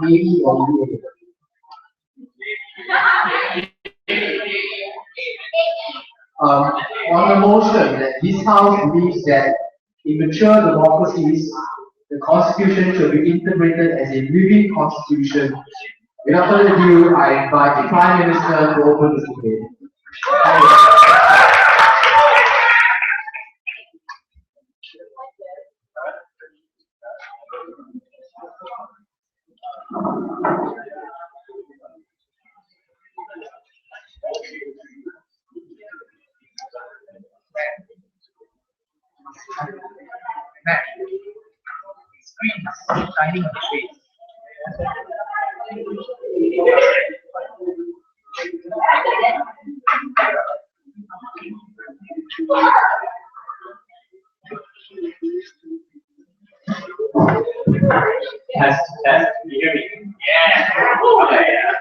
AE or EA? On the motion that this House believes that in mature democracies, the Constitution should be integrated as a living Constitution. Without further ado, I invite the Prime Minister to open this debate. Screen shining on the face. Test, test. You hear me? Yeah. Okay, yeah.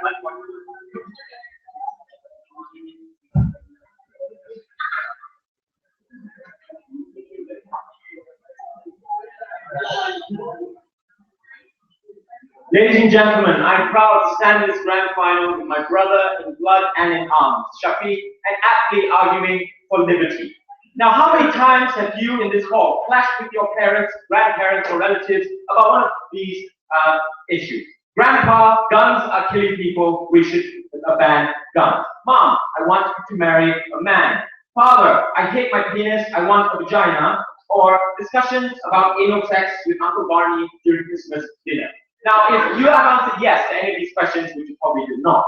Ladies and gentlemen, I'm proud to stand in this grand final with my brother in blood and in arms, Shafiq, and aptly arguing for liberty. Now, how many times have you in this hall clashed with your parents, grandparents, or relatives about one of these issues? Grandpa, guns are killing people, we should ban guns. Mom, I want to marry a man. Father, I hate my penis, I want a vagina. Or discussions about anal sex with Uncle Barney during Christmas dinner. Now, if you have answered yes to any of these questions, which you probably did not,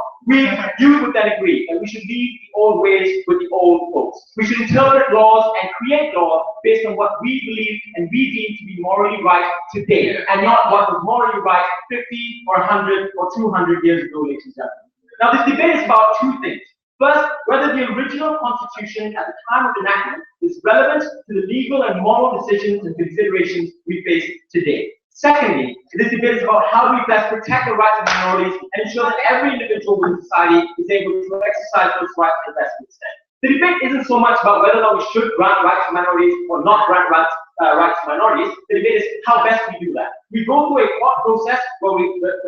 you would then agree that we should leave the old ways with the old folks. We should interpret laws and create laws based on what we believe and we deem to be morally right today, and not what was morally right 50 or 100 or 200 years ago, ladies and gentlemen. Now, this debate is about two things. First, whether the original Constitution at the time of enactment is relevant to the legal and moral decisions and considerations we face today. Secondly, this debate is about how we best protect the rights of minorities and ensure that every individual in society is able to exercise those rights to the best extent. The debate isn't so much about whether or not we should grant rights to minorities or not grant rights to minorities. The debate is how best we do that. We go through a court process where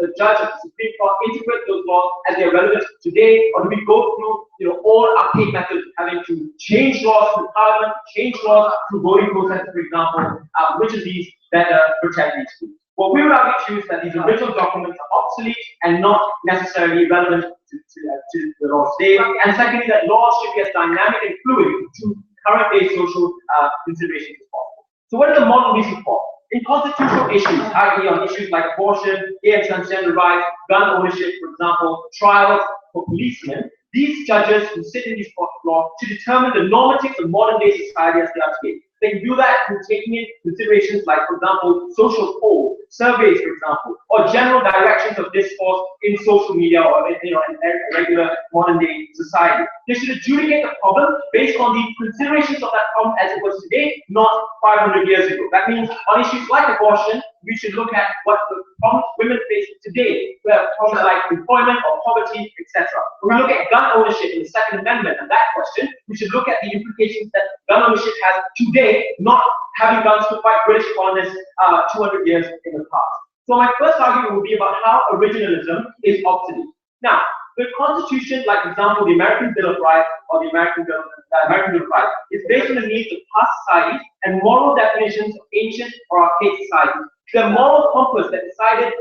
the judge of the Supreme Court integrates those laws as they are relevant today, or do we go through all archaic methods of having to change laws through Parliament, change laws through voting processes, for example, which of these better protect these groups? What we would argue is that these original documents are obsolete and not necessarily relevant to the law today. And secondly, that laws should be as dynamic and fluid to current day social considerations as possible. So what is the model we support? In constitutional issues, i.e. on issues like abortion, gay and transgender rights, gun ownership, for example, trials for policemen, these judges who sit in these courts of law to determine the normatives of modern day society as they are today. They can do that through taking in considerations like, for example, social polls, surveys, for example, or general directions of discourse in social media or in regular modern day society. They should adjudicate the problem based on the considerations of that problem as it was today, not 500 years ago. That means on issues like abortion, we should look at what the problems women face today, problems like employment or poverty, etc. When we look at gun ownership in the Second Amendment and that question, we should look at the implications that gun ownership has today, not having guns to fight British colonists 200 years in the past. So my first argument will be about how originalism is obsolete. Now, the Constitution, like for example, the American Bill of Rights or the American Bill of Rights, is based on the needs of past societies and moral definitions of ancient or archaic societies. The moral compass that decided,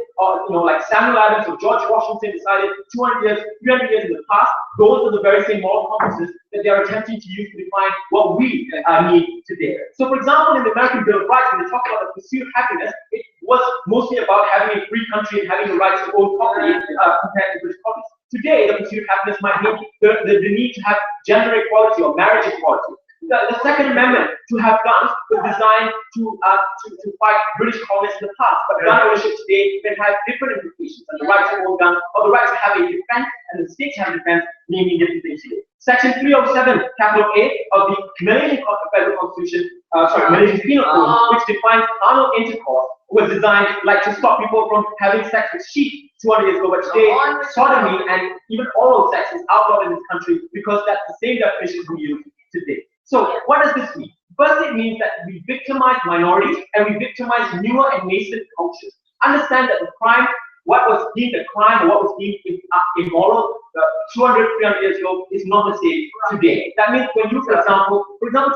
like Samuel Adams or George Washington decided 200 years, 300 years in the past, those are the very same moral compasses that they are attempting to use to define what we need today. So, for example, in the American Bill of Rights, when they talk about the pursuit of happiness, it was mostly about having a free country and having the right to own property compared to British colonies. Today, the pursuit of happiness might mean the need to have gender equality or marriage equality. The Second Amendment to have guns was designed to fight British colonists in the past, but gun ownership today can have different implications, and the right to own guns or the right to have a defense and the state to have defense meaning different things today. Section 307, capital A of the Malaysian Federal Constitution, Malaysian Penal Code, which defines carnal intercourse, was designed to stop people from having sex with sheep 200 years ago, but today sodomy and even oral sex is outlawed in this country because that's the same definition we use today. So what does this mean? First, it means that we victimize minorities and we victimize newer and nascent cultures. Understand that the crime what was deemed a crime or what was deemed immoral 200, 300 years ago is not the same today. That means when you, for example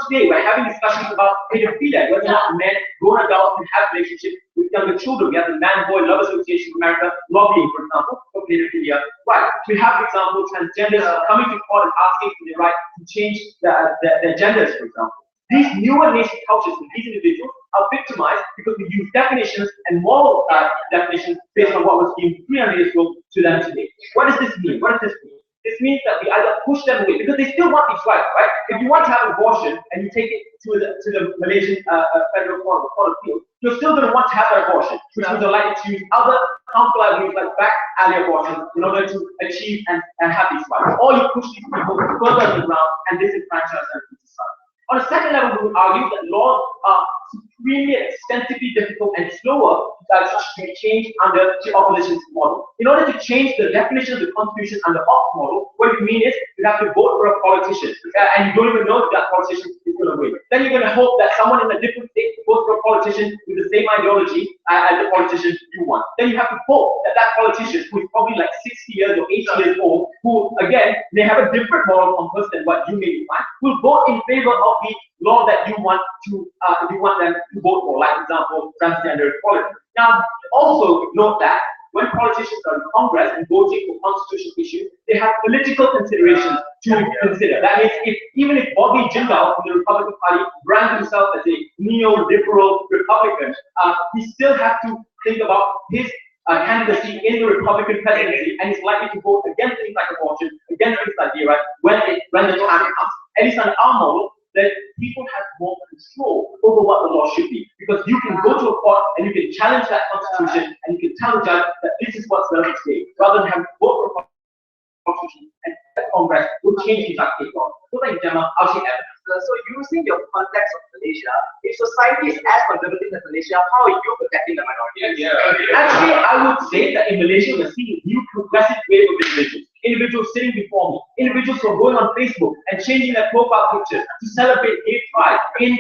today we're having discussions about pedophilia, whether or not men, grown adults can have relationships with younger children. We have the Man-Boy Love Association of America lobbying, for example, for pedophilia. Right. We have, for example, transgenders coming to court and asking for the right to change their genders, for example. These newer nation cultures and these individuals are victimized because we use definitions and moral definitions based on what was deemed 300 years ago to them today. What does this mean? What does this mean? This means that we either push them away because they still want these rights, right? If you want to have an abortion and you take it to the Malaysian federal court of appeal, you're still going to want to have that abortion, which means you're likely to use other harmful avenues like back alley abortion in order to achieve and have these rights. Or you push these people further underground and disenfranchise them from society. On a second level, we would argue that laws are supremely extensively difficult and slower to be changed under the opposition's model. In order to change the definition of the constitution under Ops model, what you mean is you have to vote for a politician, and you don't even know if that politician is going to win. Then you're going to hope that someone in a different state votes for a politician with the same ideology as the politician you want. Then you have to hope that that politician, who is probably like 60 years or 80 years old, who again may have a different moral compass than what you may find, will vote in favor of the law that you want them to vote for, like, for example, transgender equality. Now, also note that when politicians are in Congress and voting for constitutional issues, they have political considerations to consider. That means even if Bobby Jindal from the Republican Party brands himself as a neo-liberal Republican, he still has to think about his candidacy in the Republican presidency, and is likely to vote against things like abortion, against things like DRS when the time comes. At least under our model, that people have more control over what the law should be. Because you can go to a court and you can challenge that constitution and you can tell the judge that this is what's relevant today, rather than having to vote for a constitution and the Congress will change things like state law. So like Gemma, I'll say evidence. So using your context of Malaysia, if society is as conservative as Malaysia, how are you protecting the minority? Actually, I would say that in Malaysia we're seeing a new progressive wave of individuals sitting before me, individuals who are going on Facebook and changing their profile picture to celebrate gay pride in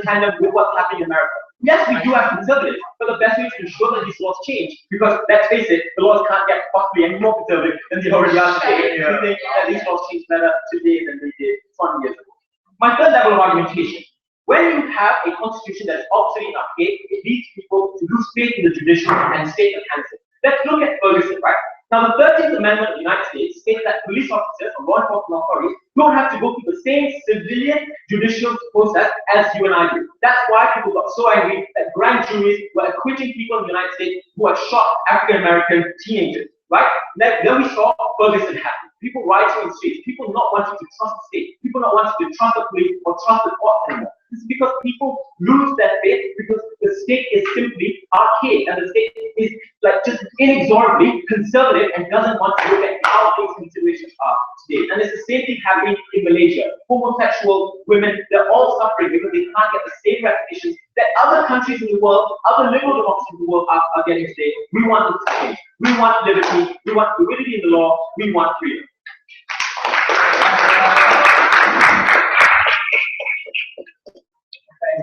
tandem with what's happening in America. Yes, we do have conservatives, but the best way to ensure that these laws change, because let's face it, the laws can't get possibly any more conservative than they already are today. We think that these laws change better today than they did 20 years ago. My third level of argumentation: when you have a constitution that is obsolete and archaic, it leads people to lose faith in the judiciary and state mechanism. Let's look at Ferguson, right? Now, the 13th Amendment of the United States states that police officers or law enforcement authorities don't have to go through the same civilian judicial process as you and I do. That's why people got so angry that grand juries were acquitting people in the United States who had shot African American teenagers, right? Then we saw Ferguson happen. People rioting in the streets, people not wanting to trust the state, people not wanting to trust the police or trust the courts anymore. This is because people lose their faith because the state is simply archaic and the state is like just inexorably conservative and doesn't want to look at how things considerations are today. And it's the same thing happening in Malaysia. Homosexual women, they're all suffering because they can't get the same recognition that other countries in the world, other liberal democracies in the world are getting today. We want them to change. We want liberty. We want fluidity in the law. We want freedom.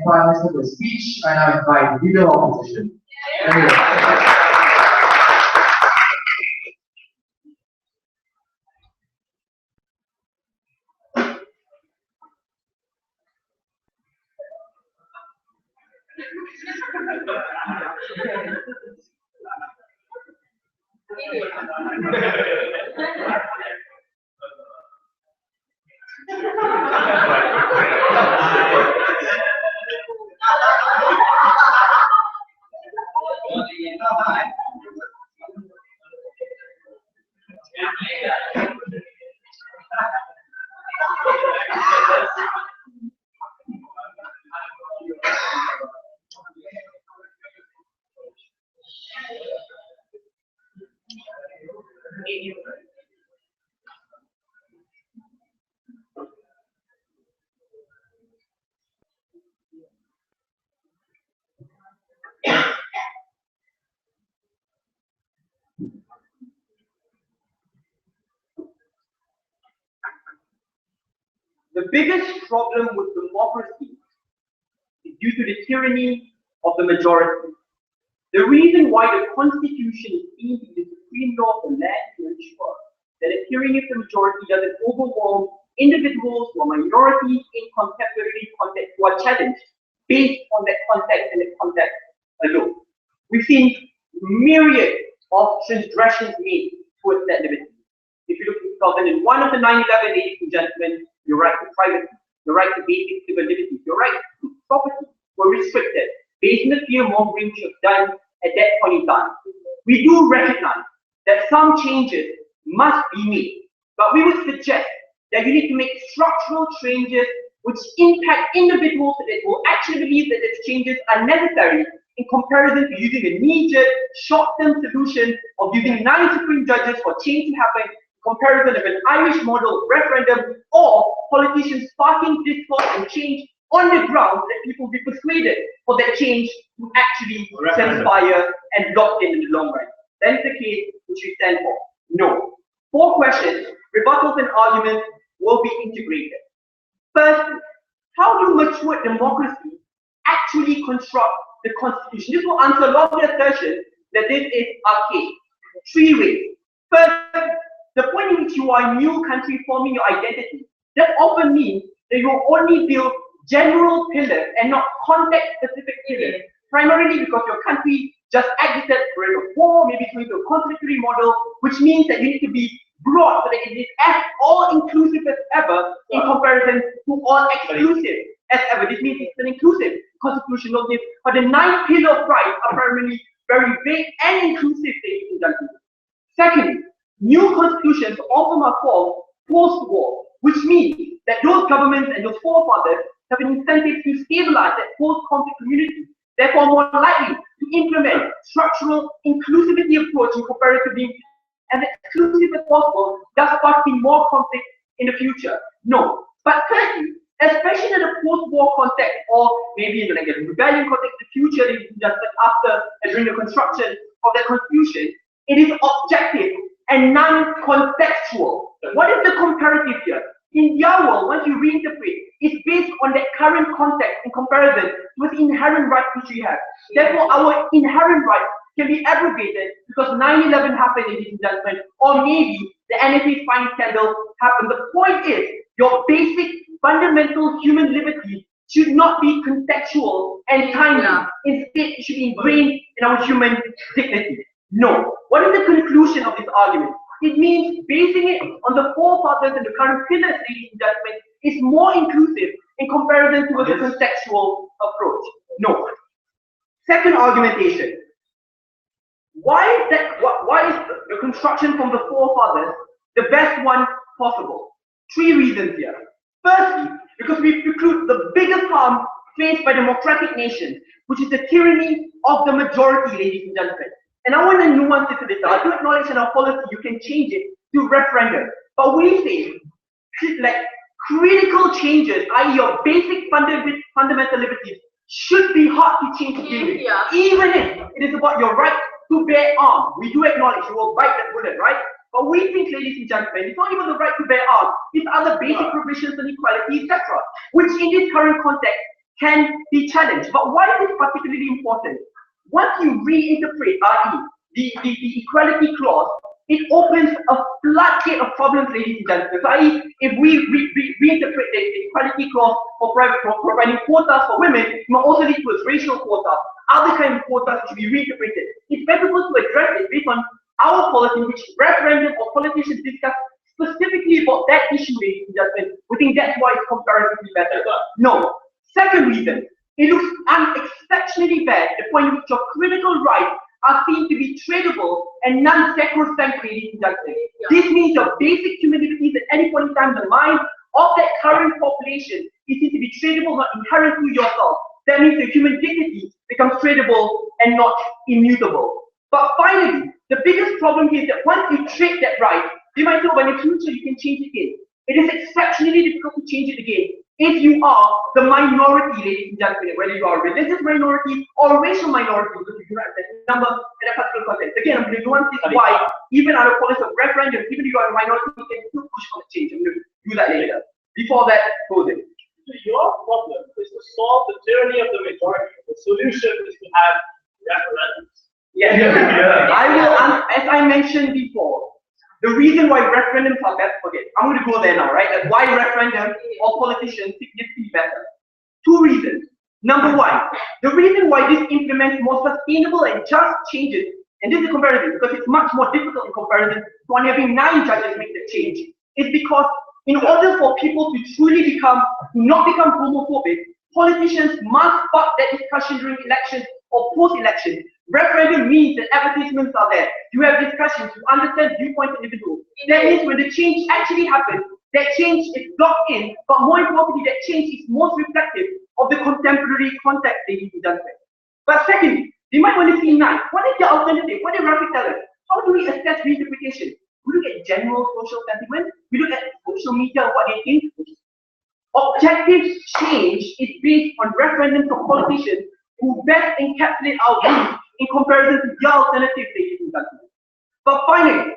Prime Minister for the speech, and I invite the leader of opposition. The biggest problem with democracy is due to the tyranny of the majority. The reason why the Constitution is seen to be the supreme law of the land to ensure that a tyranny of the majority doesn't overwhelm individuals who are minorities in contemporary context who are challenged based on that context and the context alone. We've seen myriad of transgressions made towards that liberty. If you look at 2001 of the 9/11, ladies and gentlemen, your right to privacy, your right to basic civil liberties, your right to property were restricted based on the fear mongering which was done at that point in time. We do recognize that some changes must be made, but we would suggest that you need to make structural changes which impact individuals that will actually believe that these changes are necessary in comparison to using a knee-jerk, short-term solution of using 9 Supreme Judges for change to happen, comparison of an Irish model referendum, or politicians sparking discourse and change on the ground that people be persuaded for that change to actually transpire and lock in the long run. That is the case which we stand for. No. 4 questions, rebuttals and arguments will be integrated. First, how do mature democracies actually construct the Constitution? This will answer a lot of the assertions that this is archaic. 3 ways. First, the point in which you are a new country forming your identity, that often means that you will only build general pillars and not context-specific pillars, primarily because your country just exited for a war, maybe going to a constitutory model, which means that you need to be broad so that it is as all-inclusive as ever in comparison to all-exclusive as ever. This means it's an inclusive constitutional gift, but the 9 pillars of rights are primarily very vague and inclusive, ladies and gentlemen. Secondly, new constitutions often are formed post-war, which means that those governments and those forefathers have an incentive to stabilize that post-conflict community, therefore more likely to implement structural inclusivity approach in comparison to being as exclusive as possible, thus sparking more conflict in the future. No. But thirdly, especially in a post-war context, or maybe in like a rebellion context, the future is just after and during the construction of the constitution, it is objective and non-contextual. What is the comparative here? In your world, once you reinterpret, it's based on the current context in comparison with inherent rights which we have. Therefore, our inherent rights can be abrogated because 9/11 happened, ladies and gentlemen, or maybe the NSA spying scandal happened. The point is, your basic fundamental human liberties should not be contextual and timely. Instead, it should be ingrained in our human dignity. No. What is the conclusion of this argument? It means basing it on the forefathers and the current pillars, ladies and gentlemen, is more inclusive in comparison to a contextual approach. No. Second argumentation. Why is the construction from the forefathers the best one possible? 3 reasons here. Firstly, because we preclude the biggest harm faced by democratic nations, which is the tyranny of the majority, ladies and gentlemen. And I want to nuance it to this. I do acknowledge in our policy you can change it to referendum. But we say, like, critical changes, i.e. your basic fundamental liberties, should be hard to change to begin with. Even if it is about your right to bear arms. We do acknowledge you will bite that bullet, right? But we think, ladies and gentlemen, it's not even the right to bear arms, it's other basic provisions on equality, etc., which in this current context can be challenged. But why is this particularly important? Once you reinterpret, i.e., the equality clause, it opens a floodgate of problems, ladies and gentlemen. So, i.e., if we reinterpret the equality clause for providing quotas for women, it might also lead to a racial quota, other kind of quotas to be reinterpreted. It's better to address it based on our policy, in which referendum or politicians discuss specifically about that issue, ladies and gentlemen. We think that's why it's comparatively better. No. Second reason, it looks exceptionally bad at the point in which your critical rights are seen to be tradable and non-sacrosanct, ladies and gentlemen. This means your basic human liberties at any point in time, the mind of that current population is seen to be tradable, not inherent to yourself. That means the human dignity becomes tradable and not immutable. But finally, the biggest problem here is that once you trade that right, you might know in the future you can change it again. It is exceptionally difficult to change it again if you are the minority, ladies and gentlemen, whether you are a religious minority or a racial minority, because you do not have that number in a particular context. Again, I'm going to nuance this why, even out of policy of referendum, even if you are a minority, you can still push for the change. I'm going to do that later. Before that, close it. So your problem is to solve the tyranny of the majority. The solution is to have referendums. Yes, I will, as I mentioned before, the reason why referendums are better, okay, I'm going to go there now, right? Like why referendum or politicians significantly better. Two reasons. Number one, the reason why this implements more sustainable and just changes, and this is a comparison because it's much more difficult in comparison to only having 9 judges make the change, is because in order for people to truly not become homophobic, politicians must spark that discussion during elections or post-election. Referendum means that advertisements are there. You have discussions, you understand viewpoints of individuals. That means when the change actually happens, that change is locked in, but more importantly, that change is most reflective of the contemporary context they need to be done with. But secondly, they might want to see 9. What is the alternative? What did Rafi tell us? How do we assess reinterpretation? We look at general social sentiment, we look at social media, what they think. Objective change is based on referendums of politicians who best encapsulate our views in comparison to the alternative ladies and gentlemen. But finally,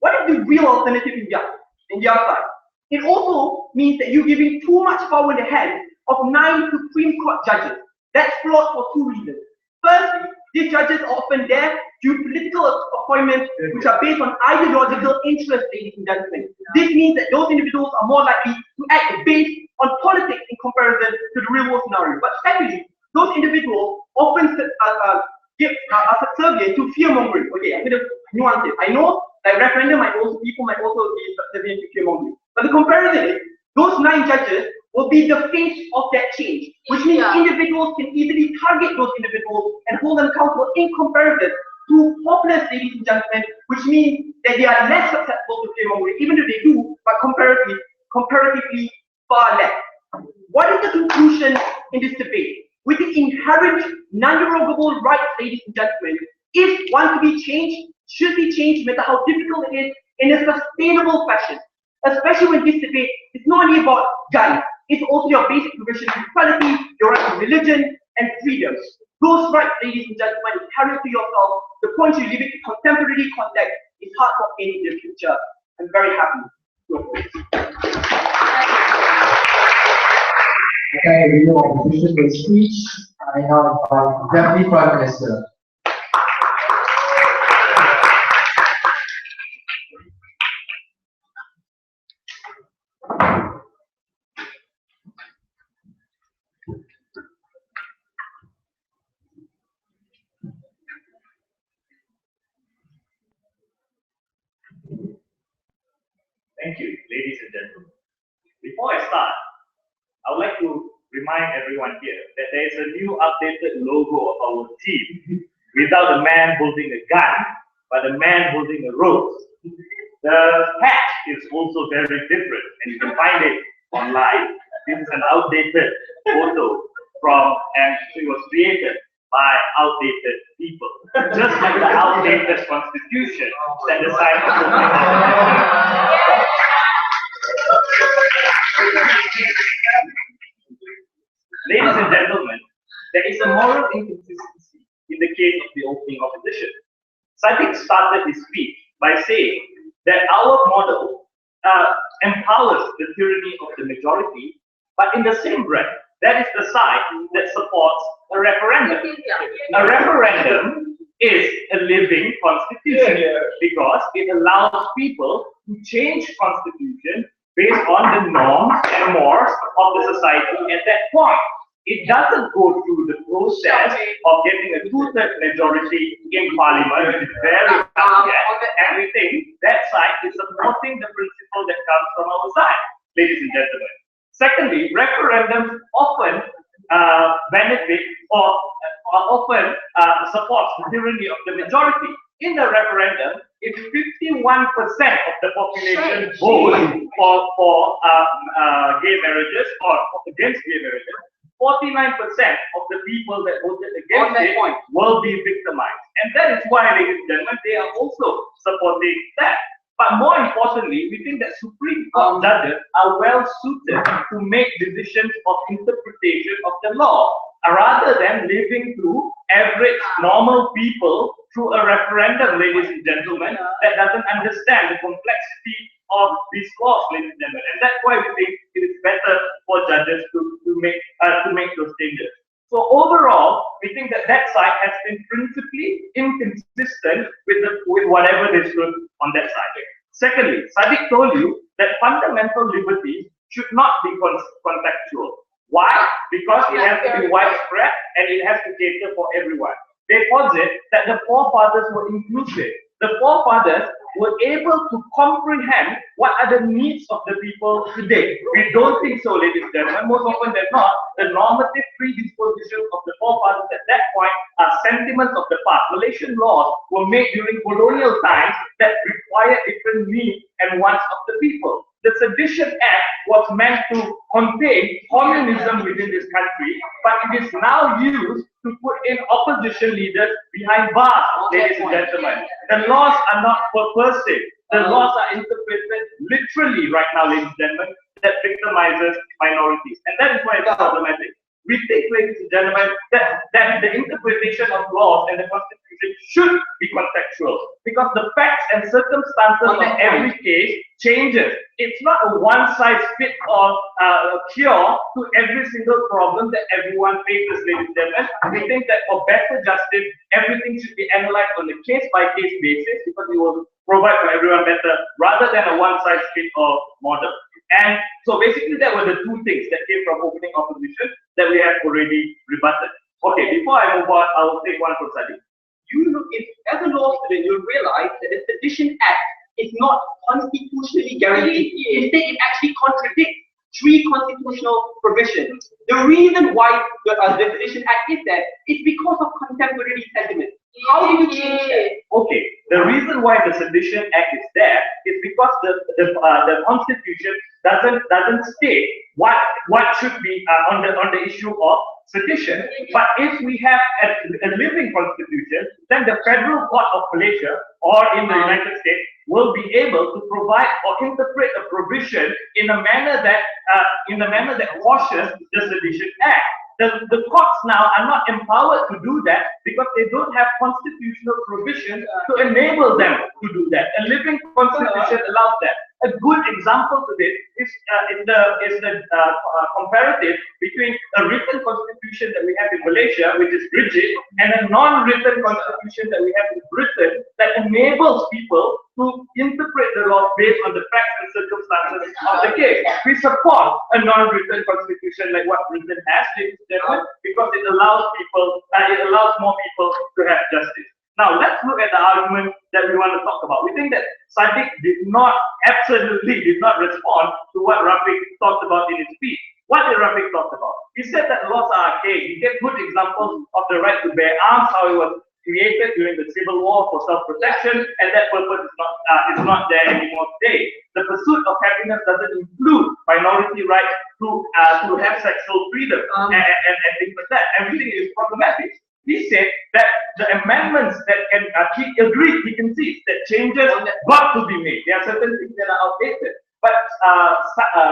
what is the real alternative in the other side? It also means that you're giving too much power in the hands of 9 Supreme Court judges. That's flawed for 2 reasons. Firstly, these judges are often there due to political appointments which are based on ideological interests, ladies and gentlemen. This means that those individuals are more likely to act based on politics in comparison to the real world scenario. But secondly, those individuals often are subservient to fear mongering. Okay, I'm going to nuance it. I know that people might also be subservient to fear mongering. But the comparison is, those 9 judges will be the face of that change, which means individuals can easily target those individuals and hold them accountable in comparison to populace, ladies and gentlemen, which means that they are less susceptible to fear mongering, even if they do, but comparatively far less. What is the conclusion in this debate? With the inherent non-derogable rights, ladies and gentlemen, if one to be changed, should be changed no matter how difficult it is in a sustainable fashion. Especially when this debate is not only about guns, it's also your basic provision of equality, your right to religion and freedoms. Those rights, ladies and gentlemen, inherent to yourself. The point you leave it to contemporary context is hard for any in the future. I'm very happy to oppose. Okay, we will conclude the speech. I now invite Deputy Prime Minister. Thank you, ladies and gentlemen. Before I start, I would like to remind everyone here that there is a new updated logo of our team without a man holding a gun, but a man holding a rose. The hat is also very different, and you can find it online. This is an outdated photo and it was created by outdated people. Just like the outdated constitution set aside for Ladies and gentlemen, there is a moral inconsistency in the case of the opening opposition. Sadiq started his speech by saying that our model empowers the tyranny of the majority, but in the same breath, that is the side that supports a referendum. A referendum is a living constitution because it allows people to change constitution based on the norms and mores of the society at that point. It doesn't go through the process of getting a 2/3 majority in parliament, which is very hard and we think that side is supporting the principle that comes from our side, ladies and gentlemen. Secondly, referendums often benefit or often supports the tyranny of the majority. In the referendum, if 51% of the population votes for gay marriages or against gay marriages, 49% of the people that voted against it will be victimized. And that is why, ladies and gentlemen, they are also supporting that. But more importantly, we think that Supreme Court judges are well suited to make decisions of interpretation of the law, rather than living through average normal people through a referendum, ladies and gentlemen, that doesn't understand the complexity of these laws, ladies and gentlemen. And that's why we think it is better for judges to make those changes. So overall, we think that that side has been principally inconsistent with whatever they stood on that side. Secondly, Sadiq told you that fundamental liberties should not be contextual. Why? Because it has to be widespread and it has to cater for everyone. They posit that the forefathers were inclusive. The forefathers were able to comprehend what are the needs of the people today. We don't think so, ladies and gentlemen. Most often than not, the normative predispositions of the forefathers at that point are sentiments of the past. Malaysian laws were made during colonial times that required different needs and wants of the people. The Sedition Act was meant to contain communism within this country, but it is now used to put in opposition leaders behind bars, ladies and gentlemen. The laws are not purposive. The laws are interpreted literally right now, ladies and gentlemen, that victimizes minorities. And that is why it's problematic. We think, ladies and gentlemen, that the interpretation of laws and the Constitution should be contextual, because the facts and circumstances of every case changes. It's not a one-size-fits-all cure to every single problem that everyone faces, ladies and gentlemen. We think that for better justice, everything should be analyzed on a case-by-case basis, because it will provide for everyone better, rather than a one-size-fits-all model. And so basically that were the two things that came from opening opposition that we have already rebutted. Okay, before I move on, I will take one from Sadiq. You look, if as a law student, you'll realize that the Sedition Act is not constitutionally guaranteed. Instead, it actually contradicts three constitutional provisions. The reason why the Sedition Act is there is because of contemporary sentiment. How do you change that? Okay, the reason why the Sedition Act is there is because the Constitution doesn't state what should be on the issue of sedition. But if we have a living constitution, then the Federal Court of Malaysia or in the United States will be able to provide or interpret a provision in a manner that washes the Sedition Act. The courts now are not empowered to do that because they don't have constitutional provisions to enable them to do that. A living constitution allows that. A good example to this is the comparative between a written constitution that we have in Malaysia, which is rigid, and a non-written constitution that we have in Britain that enables people to interpret the law based on the facts and circumstances of the case. We support a non-written constitution like what Britain has, ladies and gentlemen, because it allows more people to have justice. Now, let's look at the argument that we want to talk about. We think that Sadiq absolutely did not respond to what Rafiq talked about in his speech. What did Rafiq talk about? He said that laws are archaic. He gave good examples of the right to bear arms, how it was created during the Civil War for self-protection, and that purpose is not there anymore today. The pursuit of happiness doesn't include minority rights to have sexual freedom and things like that. Everything is problematic. He said that the amendments that he concedes that changes got to be made. There are certain things that are outdated. But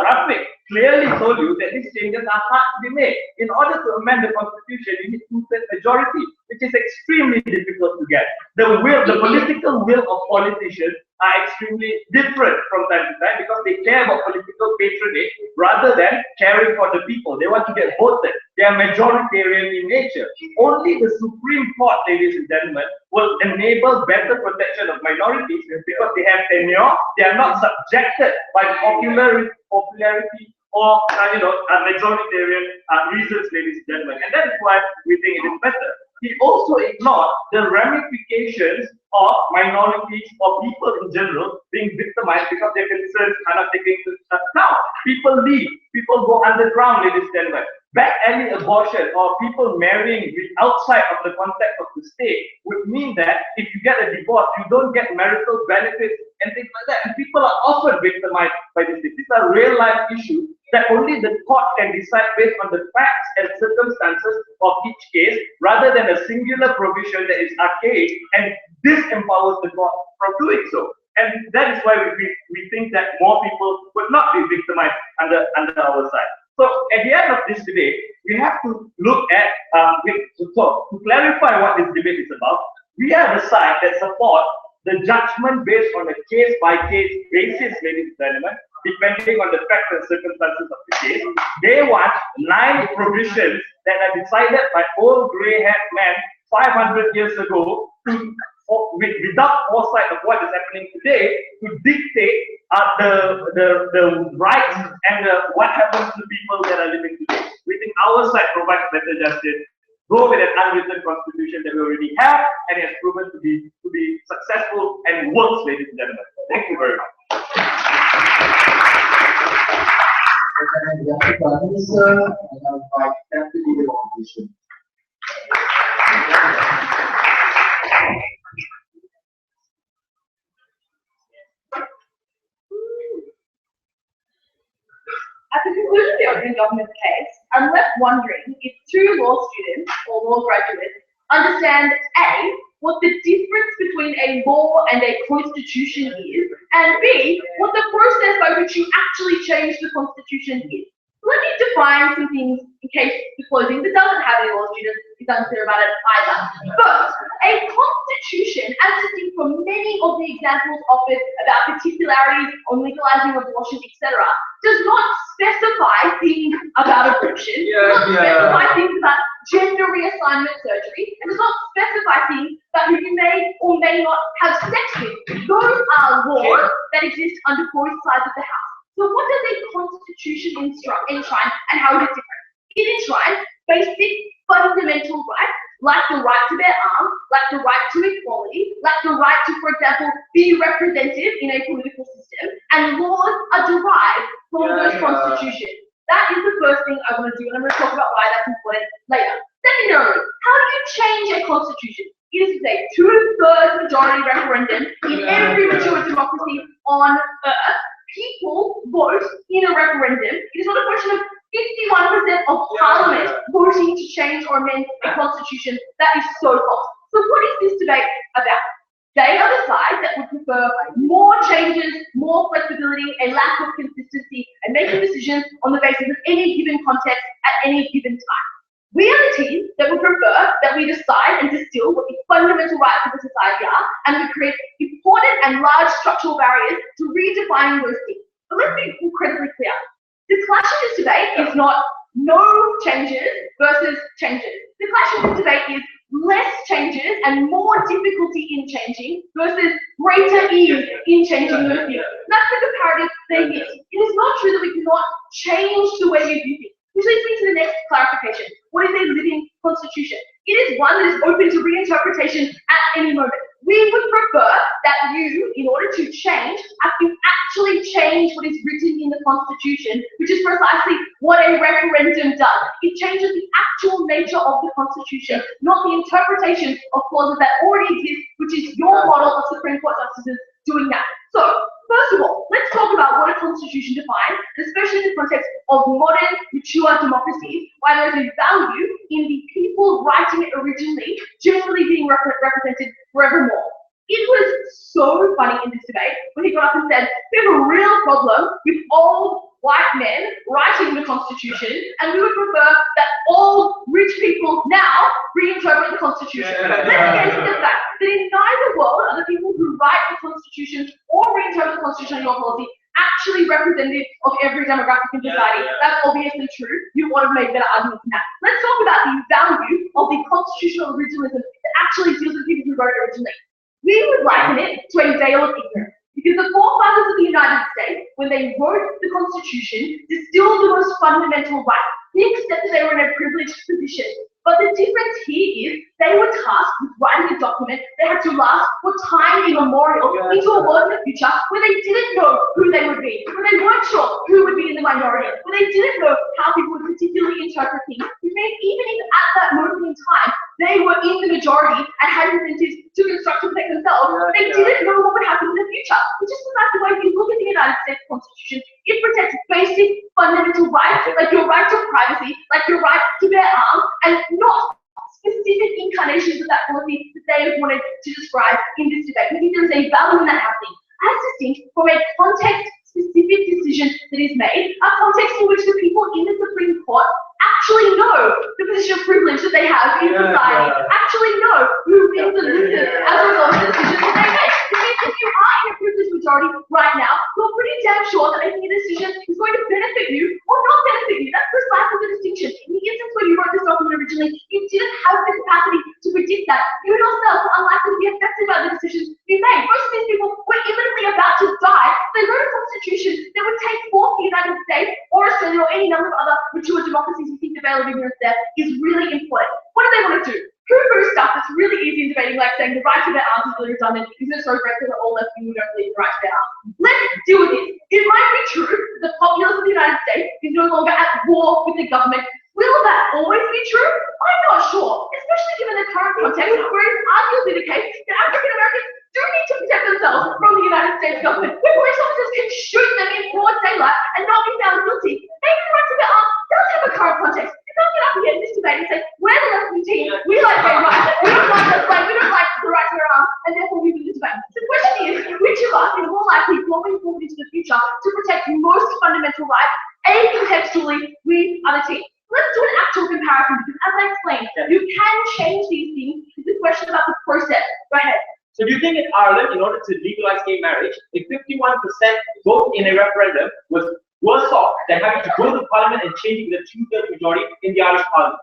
Rafiq clearly told you that these changes are hard to be made. In order to amend the constitution, you need two-thirds majority, which is extremely difficult to get. The political will of politicians are extremely different from time to time because they care about political patronage rather than caring for the people. They want to get voted. They are majoritarian in nature. Only the Supreme Court, ladies and gentlemen, will enable better protection of minorities because they have tenure. They are not subjected by popularity or majoritarian reasons, ladies and gentlemen. And that is why we think it is better. He also ignored the ramifications of minorities or people in general being victimized because their concerns are not taken into account. People leave, people go underground, ladies and gentlemen. Back alley abortion or people marrying outside of the context of the state would mean that if you get a divorce, you don't get marital benefits and things like that. And people are often victimized by this. These are real life issues that only the court can decide based on the facts and circumstances of each case rather than a singular provision that is archaic and disempowers the court from doing so. And that is why we think that more people would not be victimized under our side. So at the end of this debate, we have to look at, to clarify what this debate is about, we are the side that support the judgment based on a case-by-case basis, ladies and gentlemen, depending on the facts and circumstances of the case. They want 9 provisions that are decided by old grey-haired men 500 years ago without foresight of what is happening today to dictate the rights and what happens to people that are living today. We think our side provides better justice. Go with an unwritten constitution that we already have and has proven to be successful and works, ladies and gentlemen. Thank you very much. Prime Minister, and I invite Deputy Leader of the Opposition. At the conclusion of the opening government case, I'm left wondering if 2 law students or law graduates understand A, what the difference between a law and a constitution is, and B, what the process by which you actually change the constitution is. Let me define some things in case the closing that doesn't have any law students is unclear about it either. First, a constitution, as distinct from many of the examples offered about particularities on legalizing abortion, etc., does not specify things about abortion, does not specify things about gender reassignment surgery, and does not specify things about who you may or may not have sex with. Those are laws that exist under both sides of the house. So what does a constitution enshrine and how is it different? It enshrines basic fundamental rights, like the right to bear arms, like the right to equality, like the right to, for example, be represented in a political system, and laws are derived from those constitutions. That is the first thing I want to do, and I'm going to talk about why that's important later. Secondarily, how do you change a constitution? It is a 2/3 majority referendum in every mature democracy on earth. People vote in a referendum. It is not a question of 51% of Parliament voting to change or amend a constitution. That is so false. So what is this debate about? They are the side that would prefer more changes, more flexibility, a lack of consistency, and making decisions on the basis of any given context at any given time. We are the team that would prefer that we decide and distill what the fundamental rights of the society are, and we create important and large structural barriers to redefining those things. But let's be incredibly clear. The clash in this debate is not no changes versus changes. The clash in this debate is less changes and more difficulty in changing versus greater ease in changing those things. That's the comparative they use. It is not true that we cannot change the way we view things. Which leads me to the next clarification. What is a living constitution? It is one that is open to reinterpretation at any moment. We would prefer that you, in order to change, have to actually change what is written in the Constitution, which is precisely what a referendum does. It changes the actual nature of the Constitution, not the interpretation of clauses that already exist, which is your model of Supreme Court justices doing that. So, first of all, let's talk about what a constitution defines, especially in the context of modern, mature democracies, why there is a value in the people writing it originally generally being represented forevermore. It was so funny in this debate when he got up and said, we have a real problem with old white men writing the Constitution, and we would prefer that all rich people now reinterpret the Constitution. Let's get into the fact that in neither world are the people who write the Constitution or reinterpret the Constitution in your policy actually representative of every demographic in society. That's obviously true. You would have made better arguments than that. Let's talk about the value of the constitutional originalism that actually deals with people who wrote it originally. We would liken it to a veil of ignorance. Because the forefathers of the United States, when they wrote the Constitution, distilled the most fundamental rights. They accepted they were in a privileged position. But the difference here is they were tasked with writing a document that had to last for time immemorial into a world in the future where they didn't know who they would be, where they weren't sure who would be in the minority, where they didn't know how people would particularly interpret things, which means even if at that moment in time they were in the majority and had incentives to construct and protect themselves, they didn't know what would happen in the future. Which is the way you look at the United States Constitution, it protects basic fundamental rights, like your right to privacy, like your right to bear arms, and not specific incarnations of that policy that they have wanted to describe in this debate. We think there is a value in that happening, as distinct from a context-specific decision that is made, a context in which the people in the Supreme Court actually know the position of privilege that they have in society, actually know who wins and loses as a result of the decisions that they make. This means if you are in a privileged majority right now, you're pretty damn sure that making a decision is going to benefit you or not benefit you. That's precisely the distinction. In the instance where you wrote this document originally, you didn't have the capacity to predict that. You yourself are unlikely to be affected by the decisions you made. Most of these people were imminently about to die. They wrote a constitution that would take forth the United States or Australia or any number of other mature democracies who think the veil of ignorance there is really important. What do they want to do? Poo-poo stuff that's really easy in debating, like saying the right to bear arms is really redundant, isn't it so great that we're all left wing, we don't believe the right to bear arms. Let's deal with this. It might be true that the populace of the United States is no longer at war with the government. Will that always be true? I'm not sure, especially given the current context where it's arguably the case that African Americans do need to protect themselves from the United States government, where police officers can shoot them in broad daylight and not be found guilty. Maybe the right to bear arms does have a current context. You can't get up here in this debate and say, we're the left wing team, we like gay rights, we don't like this right, we don't like the right to bear arms, and therefore we win the debate. The question is, which of us is more likely going forward into the future to protect most fundamental rights? Contextually, we are the team. Let's do an actual comparison because, as I explained, you can change these things. It's a question about the process. Go ahead. So do you think in Ireland, in order to legalize gay marriage, if 51% vote in a referendum was worse off than having to go to Parliament and changing the two-thirds majority in the Irish Parliament?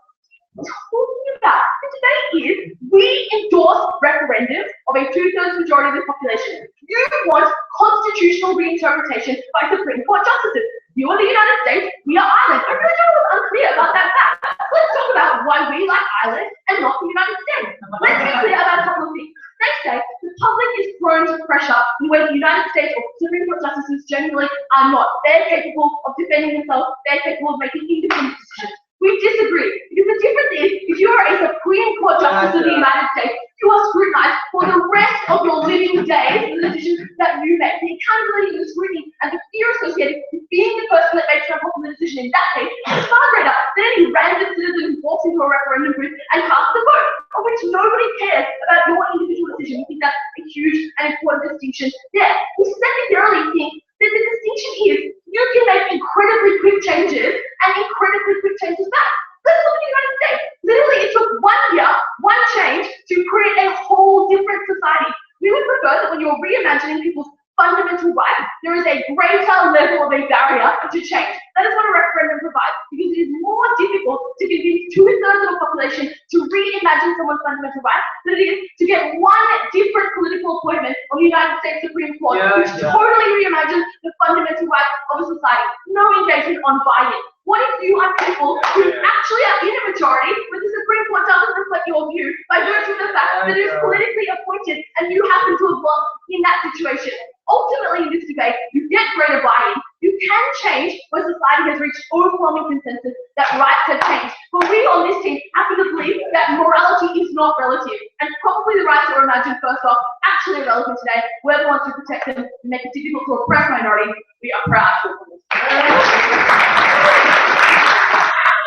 Talking about the debate is we endorse referendums of a two-thirds majority of the population. You want constitutional reinterpretation by Supreme Court justices. You are the United States, we are Ireland. I really don't was unclear about that fact. Let's talk about why we like Ireland and not the United States. Let's be clear about a couple of things. They say the public is prone to pressure in where the United States or Supreme Court justices generally are not. They're capable of defending themselves, they're capable of making independent decisions. We disagree, because the difference is, if you are a Supreme Court justice of the United States, you are scrutinized for the rest of your living days for the decisions that you make. The accountability, the scrutiny, and the fear associated with being the person that makes an unpopular decision in that case is far greater than any random citizen who walks into a referendum booth and casts a vote, of which nobody cares about your individual decision. We think that's a huge and important distinction there. We secondarily think that the distinction is you can make incredibly quick changes and incredibly quick changes back. Let's look at the United States. Literally, it took 1 year, one change, to create a whole different society. We would prefer that when you're reimagining people's fundamental rights, there is a greater level of a barrier to change. That is what a referendum provides, because it is more difficult to convince two-thirds of the population to reimagine someone's fundamental rights than it is to get one different political appointment on the United States Supreme Court, which totally reimagines the fundamental rights of a society. No engagement on buy-in. What if you are people who actually are in a majority, but the Supreme Court doesn't reflect your view by virtue of the fact that it is politically appointed and you happen to have lost in that situation? Ultimately, in this debate, you get greater buy-in. You can change when society has reached overwhelming consensus that rights have changed. But we on this team happen to believe that morality is not relative. And probably the rights that were imagined first off actually are relevant today. We're the ones who protect them and make it difficult to oppress minorities. We are proud to welcome this.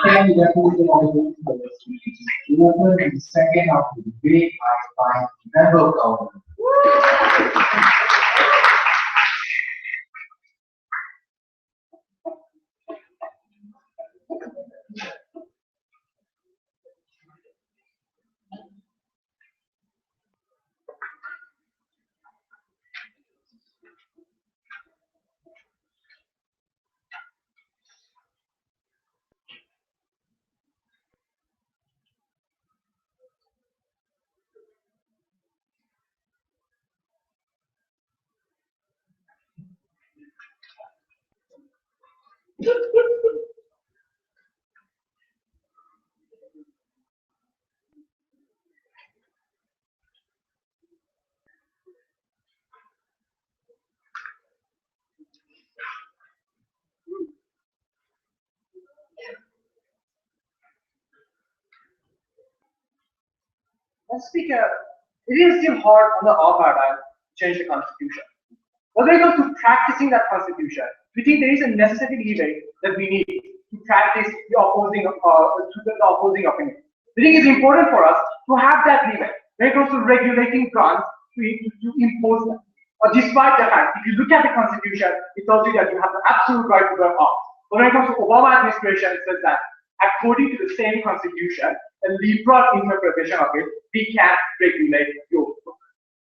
Thank you, Deputy Honorable, for the speech. The open and second of the debate, I find member government. Speaker, it is still hard on our paradigm to change the constitution. But when it comes to practicing that constitution, we think there is a necessary leeway that we need to practice the opposing opinion. We think it's important for us to have that leeway when it comes to regulating guns to impose them. Despite the fact, if you look at the constitution, it tells you that you have the absolute right to bear arms. But when it comes to Obama administration, it says that according to the same constitution, a liberal interpretation of it, we can regulate your vote.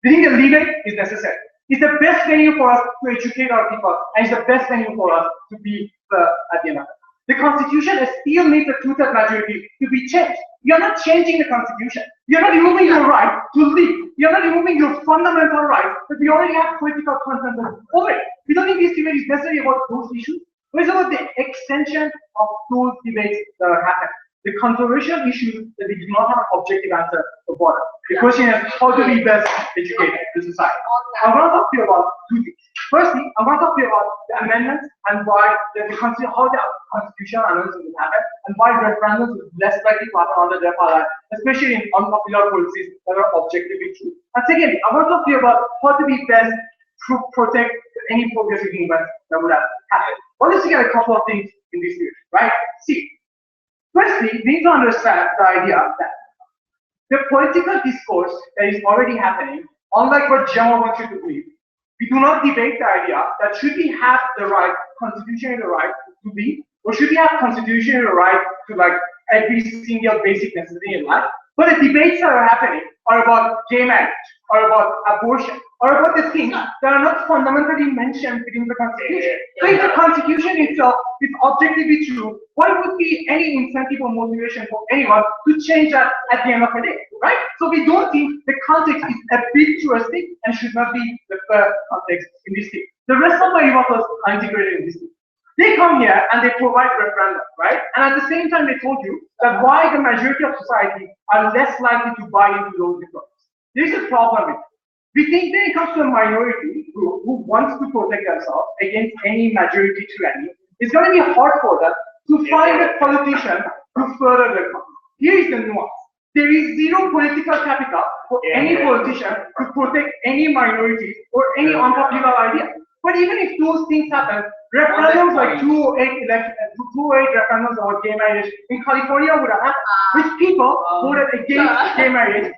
We think the leeway is necessary. It's the best venue for us to educate our people, and it's the best venue for us to be at the end of it. The Constitution still needs a two-thirds majority to be changed. You're not changing the Constitution. You're not removing your right to live. You're not removing your fundamental right that we already have political consensus over it. We don't think this debate is necessarily about those issues, but it's about the extension of those debates that are happening. The controversial issues that we do not have an objective answer for. The question is, how do we best educate the society? I want to talk to you about two things. Firstly, I want to talk to you about the amendments and why how the constitutional amendments will happen, and why referendums is less likely to happen under their paradigm, especially in unpopular policies that are objectively true. And secondly, I want to talk to you about how to be best to protect any progressive movement that would have happened. Well, let's look at a couple of things in this series, right? See, firstly, we need to understand the idea that the political discourse that is already happening, unlike what Jaya wants you to believe, we do not debate the idea that should we have the right, constitutionally the right to be, or should we have constitutionally the right to like every single basic necessity in life. But the debates that are happening are about gay marriage, or about abortion, or about the things that are not fundamentally mentioned within the Constitution. So if the Constitution itself is objectively true, what would be any incentive or motivation for anyone to change that at the end of the day, right? So we don't think the context is a bit touristic and should not be the context in this case. The rest of my remarks are integrated in this case. They come here and they provide referendum, right? And at the same time, they told you that why the majority of society are less likely to buy into those reforms. There is a problem with it. We think when it comes to a minority group who wants to protect themselves against any majority tyranny, it's going to be hard for them to find a politician to further their cause. Here is the nuance. There is zero political capital for any politician to protect any minority or any unpopular idea. But even if those things happen, referendums like 208 referendums about gay marriage in California would have happened, which people voted against gay marriage.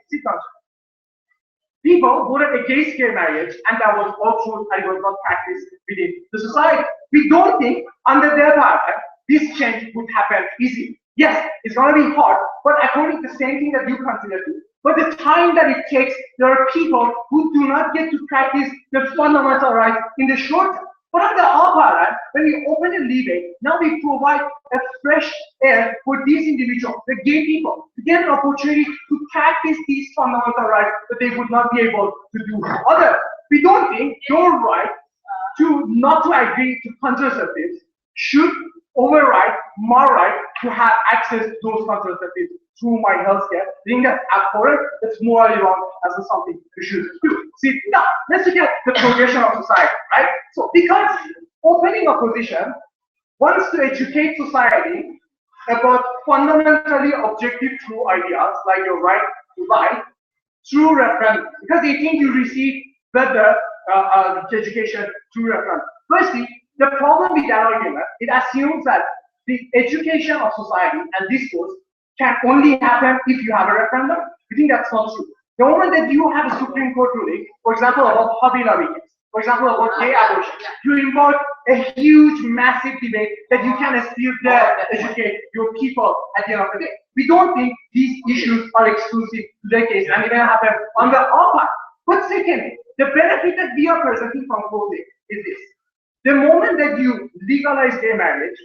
People voted against gay marriage, and that was all true, and it was not practiced within the society. We don't think, under their paradigm, this change would happen easily. Yes, it's going to be hard, but according to the same thing that you consider to, but the time that it takes, there are people who do not get to practice the fundamental rights in the short term. But under our paradigm, when we open a debate, now we provide a fresh air for these individuals, the gay people, to get an opportunity to practice these fundamental rights that they would not be able to do otherwise. We don't think your right to not to agree to contraceptives should override my right to have access to those contraceptives through my healthcare. I think that's abhorrent, that's morally wrong, as something we should do. See, now, let's look at the progression of society, right? So, because opening opposition wants to educate society about fundamentally objective true ideas, like your right to life, through referendum, because they think you receive better education through referendum. Firstly, the problem with that argument, it assumes that the education of society and discourse can only happen if you have a referendum. We think that's not true. The moment that you have a Supreme Court ruling, for example, about Hobby Lobby case, for example, about gay abortion, you involve a huge, massive debate that you can still educate your people at the end of the day. We don't think these issues are exclusive to their case, and it can happen under our part. But secondly, the benefit that we are presenting from COVID is this. The moment that you legalize gay marriage,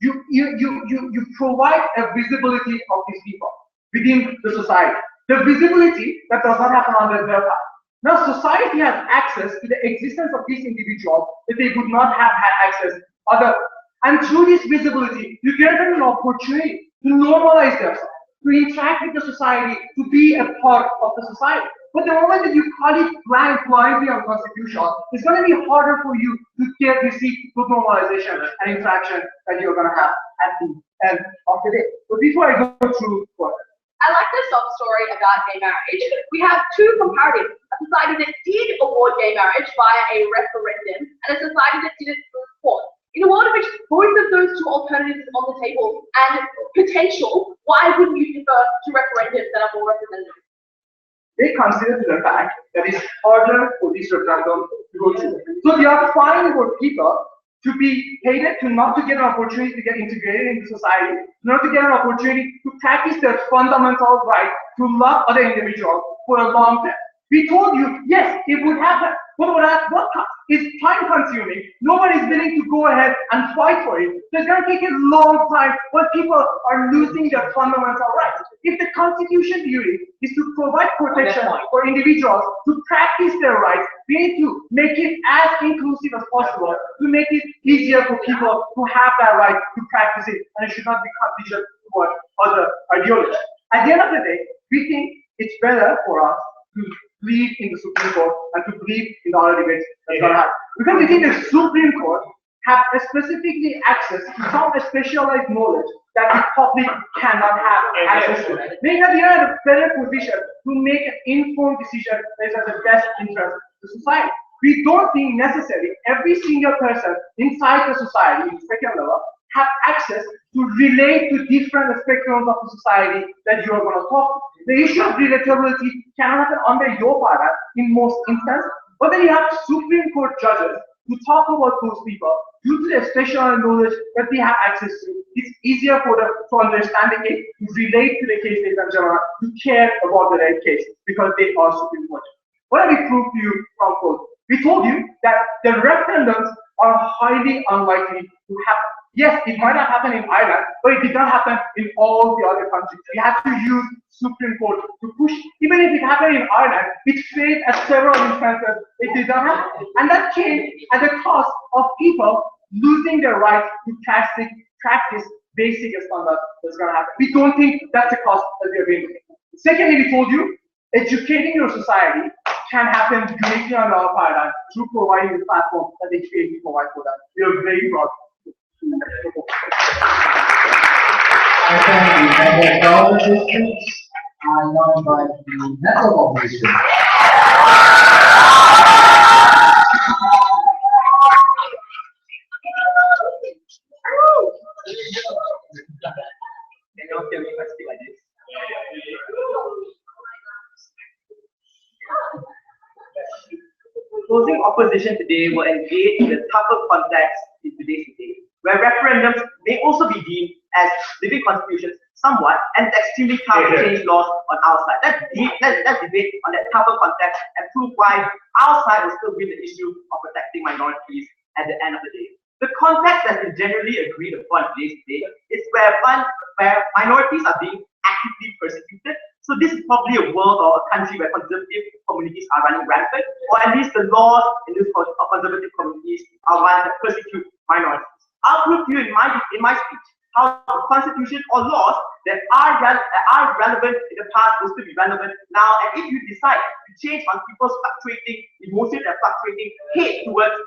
you provide a visibility of these people within the society. The visibility that does not happen under their part. Now society has access to the existence of these individuals that they would not have had access otherwise. And through this visibility, you give them an opportunity to normalize themselves, to interact with the society, to be a part of the society. But the moment that you call it blindly unconstitutional, it's going to be harder for you to receive good normalization and interaction that you're going to have at the end of the day. But before I go through further, I like the sob story about gay marriage. We have two comparatives, a society that did award gay marriage via a referendum and a society that did it through court. In a world in which both of those two alternatives are on the table and potential, why wouldn't you prefer two referendums that are more representative? They consider the fact that it's harder for this referendum to go through. So they are fine for people to be hated, to not to get an opportunity to get integrated into society, not to get an opportunity to practice their fundamental right to love other individuals for a long time. We told you, yes, it would happen. What is time consuming. Nobody's willing to go ahead and fight for it. So it's going to take a long time when people are losing their fundamental rights. If the constitution theory is to provide protection for individuals to practice their rights, we need to make it as inclusive as possible to make it easier for people who have that right to practice it, and it should not be conditioned toward other ideologies. At the end of the day, we think it's better for us to believe in the Supreme Court and to believe in the other debates that's going to happen. Because we think the Supreme Court have specifically access to some specialized knowledge that the public cannot have access to. Making that they are in a better position to make an informed decision that is of the best interest of society. We don't think necessarily every single person inside the society, in the second level, have access to relate to different spectrums of the society that you are going to talk to. The issue of relatability cannot happen under your paradigm in most instances, but then you have Supreme Court judges to talk about those people due to the special knowledge that they have access to. It's easier for them to understand the case, to relate to the case in general, to care about the right case because they are Supreme Court. What have we proved to you from both? We told you that the referendums are highly unlikely to happen. Yes, it might have happened in Ireland, but it did not happen in all the other countries. We had to use Supreme Court to push. Even if it happened in Ireland, it failed at several instances. It did not happen. And that came at the cost of people losing their right to practice basic standards that's going to happen. We don't think that's the cost that we are going to pay. Secondly, we told you, educating your society can happen directly on our paradigm through providing the platform that they create provide for them. We are very proud. I thank the WLDC. I now invite the network opposition. Closing opposition today will engage in a tougher context in today's debate, where referendums may also be deemed as living constitutions somewhat, and it's extremely tough to change laws on our side. Let's debate on that tougher context and prove why our side will still win the issue of protecting minorities at the end of the day. The context that is generally agreed upon today's debate is where minorities are being actively persecuted. So this is probably a world or a country where conservative communities are running rampant, or at least the laws in these conservative communities are ones that persecute minorities. I'll prove to you in my speech how the constitution or laws that are relevant in the past will still be relevant now, and if you decide to change on people's fluctuating emotions and fluctuating hate towards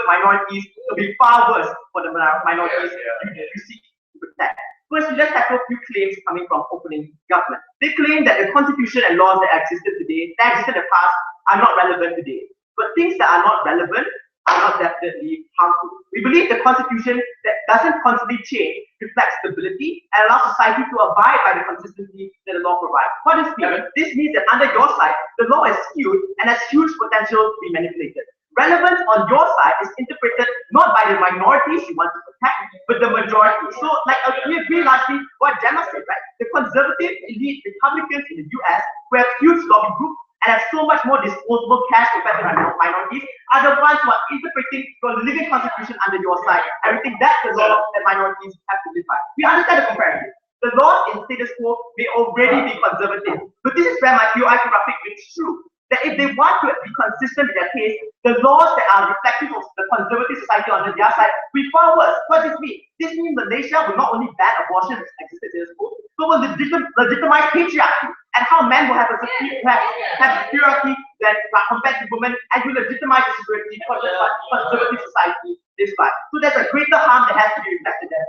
minorities, it'll be far worse for the minorities you seek to protect. First, let's tackle a few claims coming from opening government. They claim that the constitution and laws that existed in the past, are not relevant today. But things that are not relevant are not definitely harmful. We believe the constitution that doesn't constantly change reflects stability and allows society to abide by the consistency that the law provides. What does this mean? This means that under your side, the law is skewed and has huge potential to be manipulated. Relevance on your side is interpreted not by the minorities you want to protect, but the majority. So, like we agree largely what Jaya said, right? The conservative elite Republicans in the US, who have huge lobby groups and have so much more disposable cash compared to minorities, are the ones who are interpreting your living constitution under your side. And we think that's the law that minorities have to live by. We understand the comparison. The laws in status quo may already be conservative, but this is where my POI graphic rings true. That if they want to be consistent with their case, the laws that are reflective of the conservative society on their side will be far worse. What does this mean? This means Malaysia will not only ban abortion, which existed in the school, but will legitimize patriarchy and how men will have superiority that compared to women, and will legitimize the superiority for the conservative society this way. So there's a greater harm that has to be reflected there,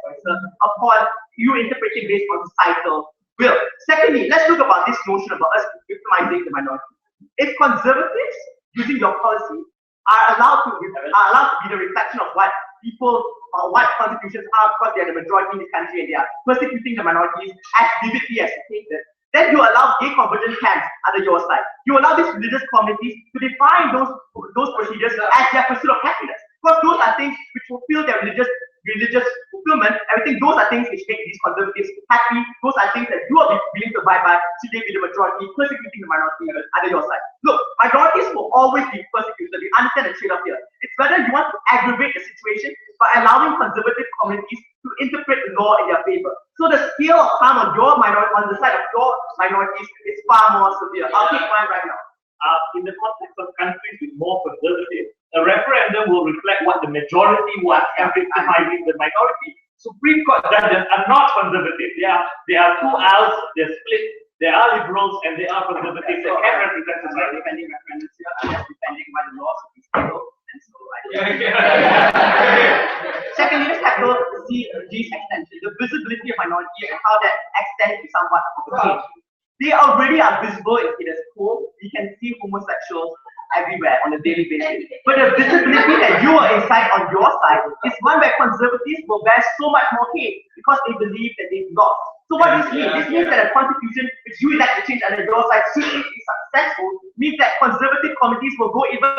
upon you interpreting based on societal will. Secondly, let's look about this notion about us victimizing the minority. If conservatives using your policy are allowed to be the reflection of what people or what constitutions are, because they are the majority in the country and they are persecuting the minorities as DBP has stated, then you allow gay convergent camps under your side. You allow these religious communities to define those procedures as their pursuit of happiness. Because those are things which fulfill their religious fulfillment, and we think those are things which make these conservatives happy. Those are things that you are willing to abide by. Should they be the majority, persecuting the minority under your side? Look, minorities will always be persecuted. We understand the trade-off here. It's whether you want to aggravate the situation by allowing conservative communities to interpret the law in their favor. So the scale of harm on your minority, on the side of your minorities, is far more severe. I'll take mine right now. In the context of countries with more conservative, a referendum will reflect what the majority wants and victimizing the minority. Supreme Court judges are not conservative. They are two aisles, they're split. There are liberals and there are conservatives that can represent society. Defending referendums here, I'm just defending why the laws of these people. And so Secondly, let's tackle G's extension, the visibility of minorities and how that extends to somewhat of a change. They already are visible in status quo. We can see homosexuals everywhere on a daily basis. But the visibility that you are inside on your side is one where conservatives will bear so much more hate because they believe that they've lost. So what this means? This means that a constitution which you elect to change under your side, should it be successful, means that conservative communities will go even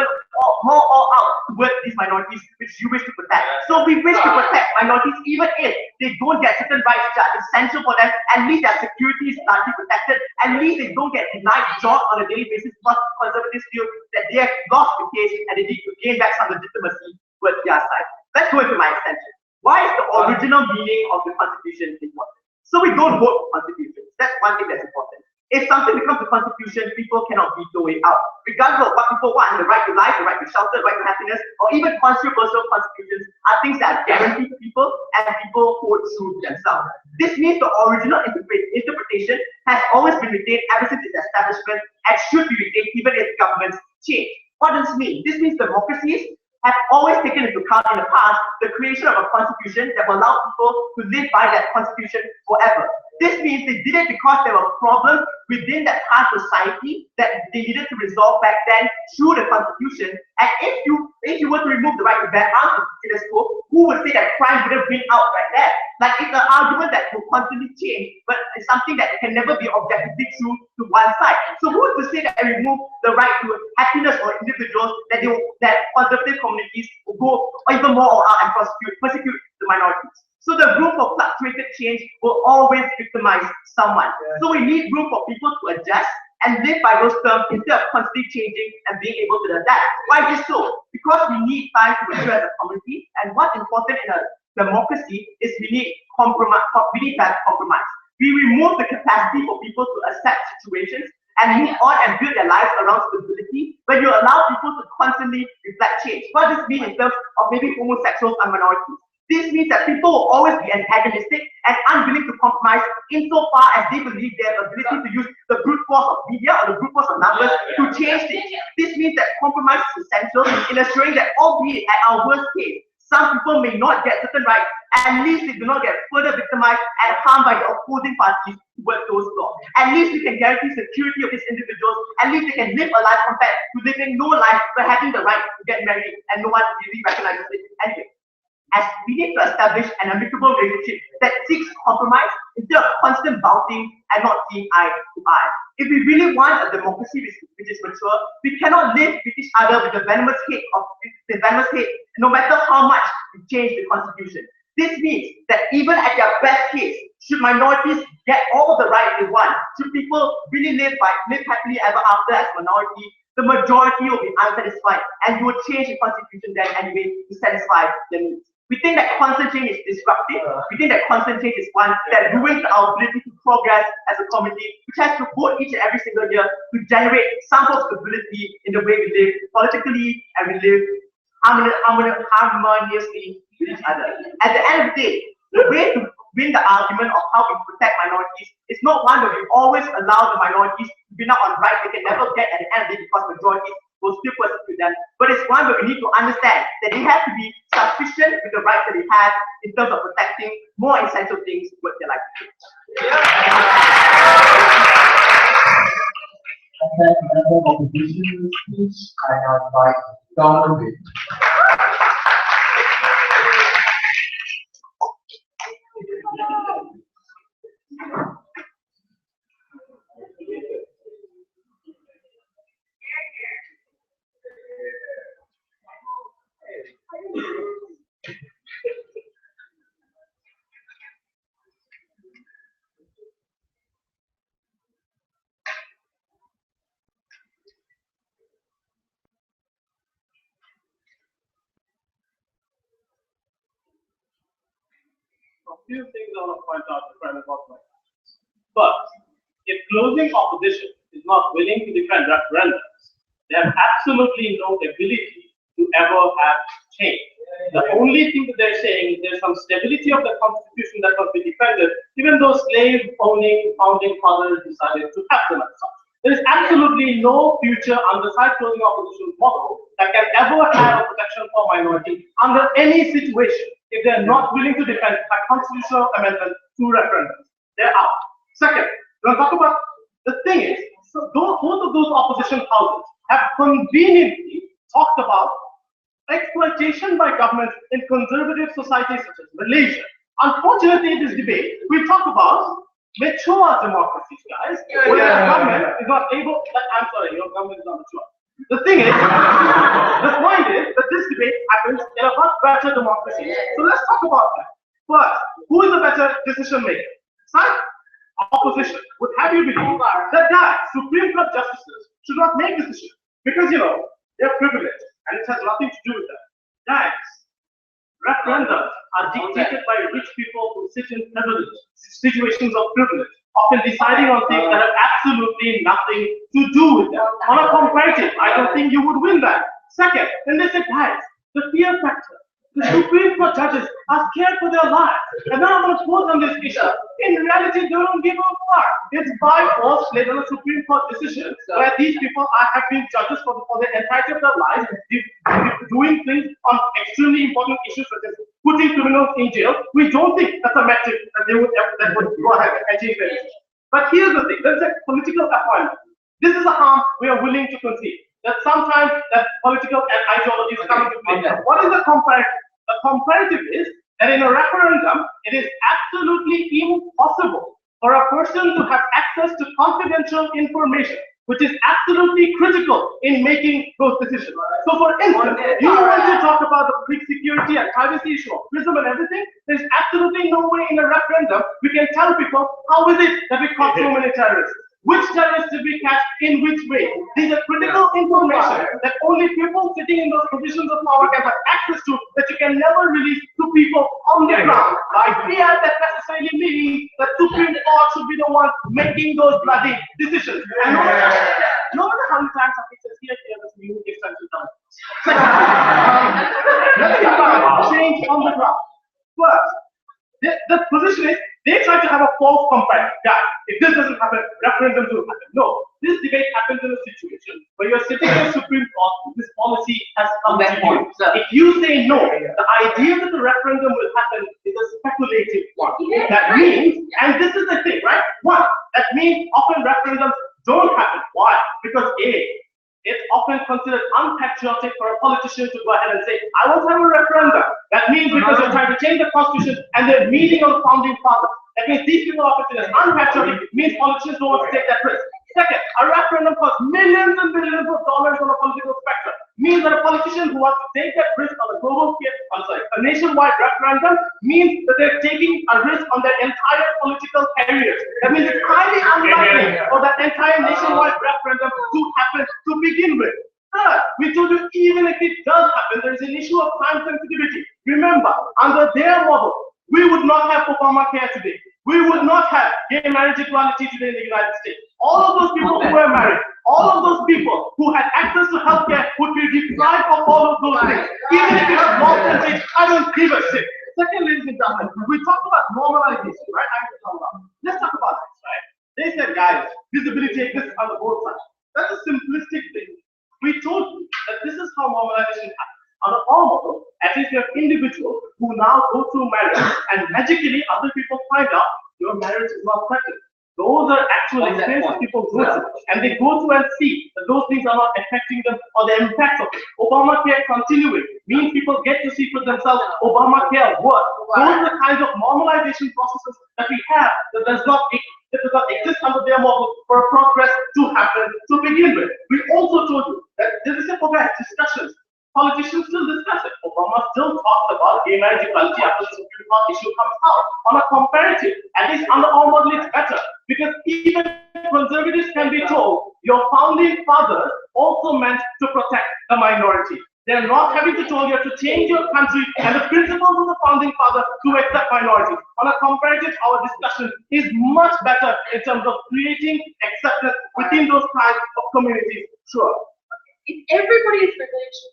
more all out towards these minorities which you wish to protect. So we wish to protect minorities even if they don't get certain rights that are essential for them. At least their security is largely protected. At least they don't get denied jobs on a daily basis because conservatives feel that they have lost the case and they need to gain back some legitimacy towards their side. Let's go into my extension. Why is the original meaning of the constitution important? So we don't vote for constitutions. That's one thing that's important. If something becomes a constitution, people cannot veto it out. Regardless of what people want, the right to life, the right to shelter, the right to happiness, or even controversial constitutions are things that are guaranteed to people and people hold true to themselves. This means the original interpretation has always been retained ever since its establishment and should be retained even if governments change. What does this mean? This means democracies have always taken into account in the past the creation of a constitution that will allow people to live by that constitution forever. This means they did it because there were problems within that past society that they needed to resolve back then through the constitution. And if you were to remove the right to bear arms in the scope, who would say that crime wouldn't win out right there? Like it's an argument that will constantly change, but it's something that can never be objectively true to one side. So who is to say that remove the right to happiness for individuals that conservative communities will go even more out and persecute the minorities? So the room for fluctuated change will always victimize someone. So we need room for people to adjust and live by those terms instead of constantly changing and being able to adapt. Why is this so? Because we need time to mature as a community, and what's important in a democracy is we need compromise. We need that compromise. We remove the capacity for people to accept situations and move on and build their lives around stability when you allow people to constantly reflect change. What does this mean in terms of maybe homosexuals and minorities? This means that people will always be antagonistic and unwilling to compromise insofar as they believe they have the ability to use the brute force of media or the brute force of numbers to change things. This means that compromise is essential in ensuring that, albeit at our worst case, some people may not get certain rights, at least they do not get further victimized and harmed by the opposing parties towards those laws. At least we can guarantee security of these individuals. At least they can live a life compared to living no life but having the right to get married and no one really recognizes it anyway. As we need to establish an amicable relationship that seeks compromise instead of constant bouting and not seeing eye to eye. If we really want a democracy which is mature, we cannot live with each other with the venomous hate, no matter how much we change the constitution. This means that even at their best case, should minorities get all the rights they want, should people really live happily ever after as minority, the majority will be unsatisfied and you will change the constitution then anyway to satisfy their needs. We think that constant change is disruptive. We think that constant change is one that ruins our ability to progress as a community, which has to vote each and every single year to generate some sort of stability in the way we live politically and we live harmoniously with each other. At the end of the day, the way to win the argument of how we protect minorities is not one where we always allow the minorities to win out on rights they can never get at the end of the day because majorities will still persecute them, but it's one where we need to understand that they have to be sufficient with the rights that they have in terms of protecting more essential things with their life. And then member of the opposition speech, I now invite Donald. few things I want to point out before I move on to my questions. First, if closing opposition is not willing to defend referendums, they have absolutely no ability to ever have change. The only thing that they're saying is there's some stability of the constitution that must be defended, even though slave-owning founding fathers decided to have them as such. There is absolutely no future under side closing opposition model that can ever have a protection for minority under any situation if they're not willing to defend a constitutional amendment to referendums. They're out. Second, we'll talk about the thing is, so both of those opposition houses have conveniently talked about exploitation by governments in conservative societies such as Malaysia. Unfortunately, in this debate, we talk about mature democracies, guys, where the government is not able. I'm sorry, your government is not mature. The thing is, the point is that this debate happens in a much better democracy. So let's talk about that. First, who is a better decision maker? Side opposition would have you believe that Supreme Court justices should not make decisions because they're privileged and it has nothing to do with that. Guys, referendums are dictated by rich people who sit in privilege, situations of privilege, often deciding on things that have absolutely nothing to do with them. On a comparative, I don't think you would win that. Second, then they say, guys, the fear factor. The Supreme Court judges are scared for their lives. And now I'm going to pause on this issue. In reality, they don't give a fuck. It's by force laid on a Supreme Court decision where these people have been judges for the entirety of their lives, doing things on extremely important issues such as putting criminals in jail. We don't think that's a metric that they would go ahead and change their decision. But here's the thing, there's a political appointment. This is a harm we are willing to concede. That sometimes that political ideologies come into play. What is the comparative? The comparative is that in a referendum, it is absolutely impossible for a person to have access to confidential information, which is absolutely critical in making those decisions. So for instance, you want to talk about the big security and privacy issue of PRISM and everything, there's absolutely no way in a referendum we can tell people how is it that we caught so many terrorists. Which terrorists did we catch in which way? These are critical information that only people sitting in those positions of power can have access to, that you can never release to people on the ground. By fear, that necessarily means that Supreme Court should be the one making those bloody decisions. And no matter how many times I think says here, this new extension time. Let's talk about change on the ground. First, the position is they try to have a false comparison. Yeah, if this doesn't happen, referendums will happen. No, this debate happens in a situation where you're sitting in the Supreme Court, this policy has come to you. If you say no, the idea that the referendum will happen is a speculative one. That means, and this is the thing, right? One, that means often referendums don't happen. Why? Because it's often considered unpatriotic for a politician to go ahead and say, I want to have a referendum. That means because you're trying to change the constitution and they're meeting on founding fathers. That means these people are considered unpatriotic, means politicians don't want to take that risk. Second, a referendum costs millions and millions of dollars on a political spectrum. Means that a politician who wants to take that risk on a global scale, a nationwide referendum, means that they're taking a risk on their entire political careers. That means it's highly unlikely for that entire nationwide referendum to happen to begin with. Third, we told you even if it does happen, there is an issue of time sensitivity. Remember, under their model, we would not have Obamacare today. We would not have gay marriage equality today in the United States. All of those people who were married, all of those people who had access to healthcare would be deprived of all of those things. Even if you have long term, I don't give a shit. Second, ladies and gentlemen, we talked about normalization, right? Let's talk about this, right? They said, guys, visibility exists on the both sides. That's a simplistic thing. We told you that this is how normalization happens. Under our model, at least you have individuals who now go through marriage and magically other people find out your marriage is not threatened. Those are actual experiences people go through, and they go through and see that those things are not affecting them or the impact of it. Obamacare continuing means people get to see for themselves Obamacare work. Those are the kinds of normalization processes that we have that does not exist under their model for progress to happen to begin with. We also told you that there is a progress discussions. Politicians still discuss it. Obama still talks about gay marriage equality after the Supreme Court issue comes out. On a comparative, at least under our model, it's better. Because even conservatives can be told, your founding fathers also meant to protect the minority. They're not having to tell you to change your country and the principles of the founding father to accept minorities. On a comparative, our discussion is much better in terms of creating acceptance within those kinds of communities. Sure. If everybody is privileged,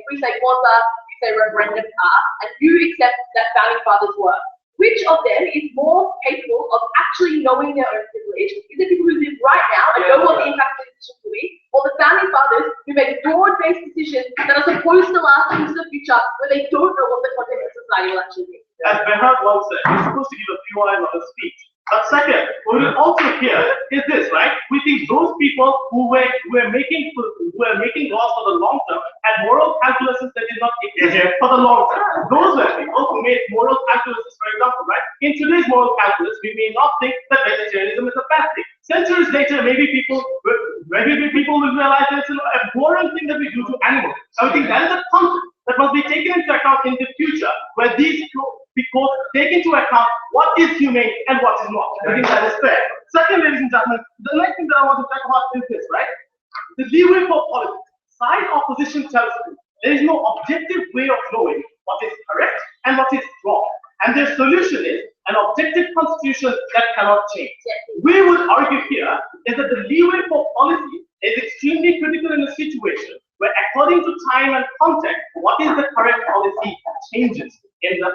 we say quota, you say referendum and you accept that founding fathers work. Which of them is more capable of actually knowing their own privilege? Is it people who live right now and know what the impact of the decision will be, or the founding fathers who make broad-based decisions that are supposed to last into the future, where they don't know what the context of society will actually be? As Bernard once said, you're supposed to give a few lines on a speech. But second, what we also hear is this, right? We think those people who were making laws for the long term had moral calculuses that did not exist for the long term. Those were people who made moral calculuses, for example, right? In today's moral calculus, we may not think that vegetarianism is a bad thing. Centuries later, maybe people will realize that it's an abhorrent thing that we do to animals. I think that is a concept that must be taken into account in the future, where these people take into account what is humane and what is not. I think that is fair. Second, ladies and gentlemen, the next thing that I want to talk about is this, right? The leeway for politics. Side opposition tells you there is no objective way of knowing what is correct and what is wrong. And their solution is an objective constitution that cannot change. We would argue here is that the leeway for policy is extremely critical in a situation where, according to time and context, what is the correct policy changes.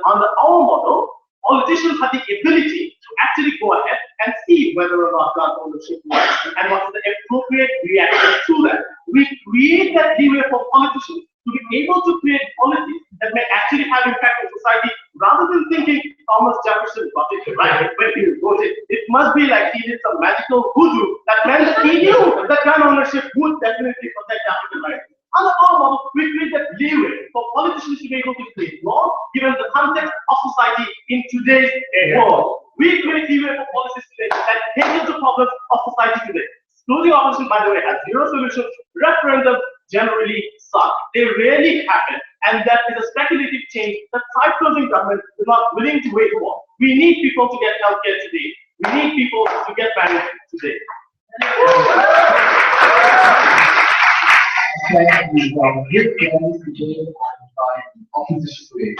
Under our model, politicians have the ability to actually go ahead and see whether or not gun ownership works and what is the appropriate reaction to that. We create that leeway for politicians to be able to create policies that may actually have impact on society, rather than thinking Thomas Jefferson got it right when he wrote it. It must be like he did some magical voodoo that meant he knew that gun ownership would definitely protect African Americans. Under our model, we create that leeway for politicians to be able to create laws given the context of society in today's world. We create leeway for policies today that cater to problems of society today. Excluding opposition, by the way, has zero solutions. Referendums generally suck. They rarely happen. And that is a speculative change that side-closing government is not willing to wait for. We need people to get healthcare today. We need people to get married today. Thank you. Give them today by opposition today.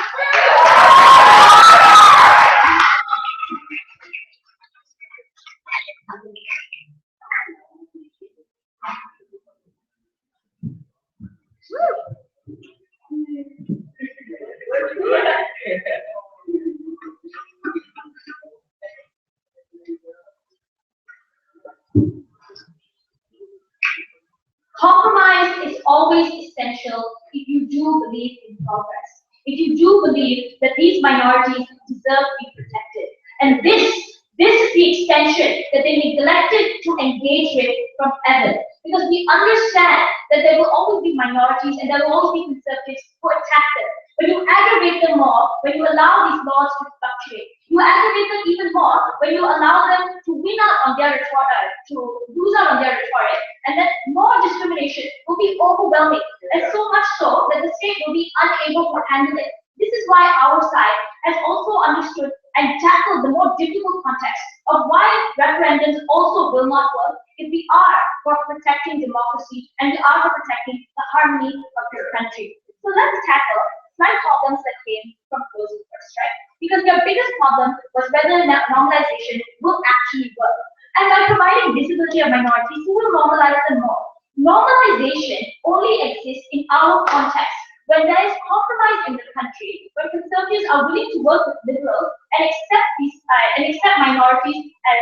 Compromise is always essential if you do believe in progress, if you do believe that these minorities deserve to be protected. And this is the extension that they neglected to engage with from ever. Because we understand that there will always be minorities and there will always be conservatives who attack them. But you aggravate them more when you allow these laws to fluctuate. You aggravate them even more when you allow them to win out on their rhetoric, to lose out on their rhetoric, and that more discrimination will be overwhelming, and so much so that the state will be unable to handle it. This is why our side has also understood and tackled the more difficult context of why referendums also will not work if we are for protecting democracy and we are for protecting the harmony of this country. So let's tackle some problems that came from closing first, right? Because their biggest problem was whether normalization will actually work. And by providing visibility of minorities, who will normalize them more? Normalization only exists in our context when there is compromise in the country, when conservatives are willing to work with liberals and accept minorities as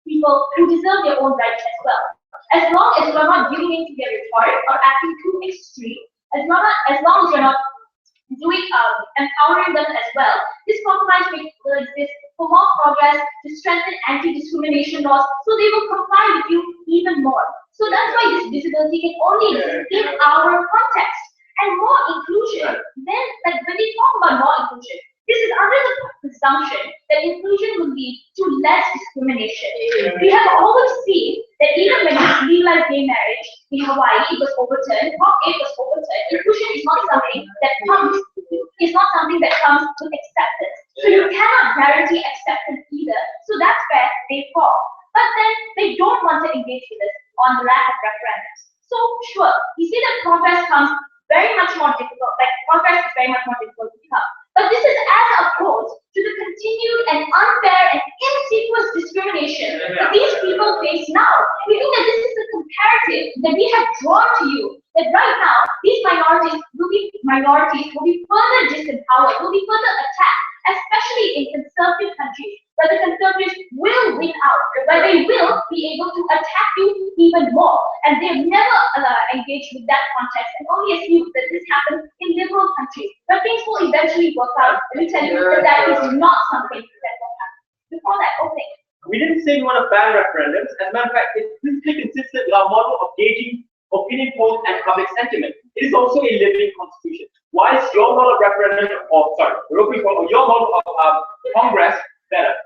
people who deserve their own rights as well. As long as we're not giving in to their rhetoric or acting too extreme, as long as we're not doing empowering them as well, this compromise will exist for more progress to strengthen anti-discrimination laws, so they will comply with you even more. So that's why this visibility can only exist in our context. And more inclusion, then, like when we talk about more inclusion, this is under the presumption that inclusion will lead to less discrimination. We have always seen that even when we legalized gay marriage in Hawaii, it was overturned, Prop 8 was overturned. Inclusion is not something that comes with acceptance. So you cannot guarantee acceptance either. So that's where they fall. But then they don't want to engage with us on the lack of referendums. So sure, we see that progress comes very much more difficult, like progress is very much more difficult to become. But this is as opposed to the continued and unfair and insidious discrimination that these people face now. We think that this is the comparative that we have drawn to you, that right now these minorities will be further disempowered, will be further attacked, especially in conservative countries, where the conservatives will win out, where they will be able to attack you even more. And they've never engaged with that context and only assumed that this happens in liberal countries, where things will eventually work out. Let me tell you that that is not something that will happen. Before that, okay. We didn't say we want to ban referendums. As a matter of fact, it's principally consistent with our model of gauging opinion polls and public sentiment. It is also a living constitution. Why is your model of referendum, or sorry, your model of Congress better?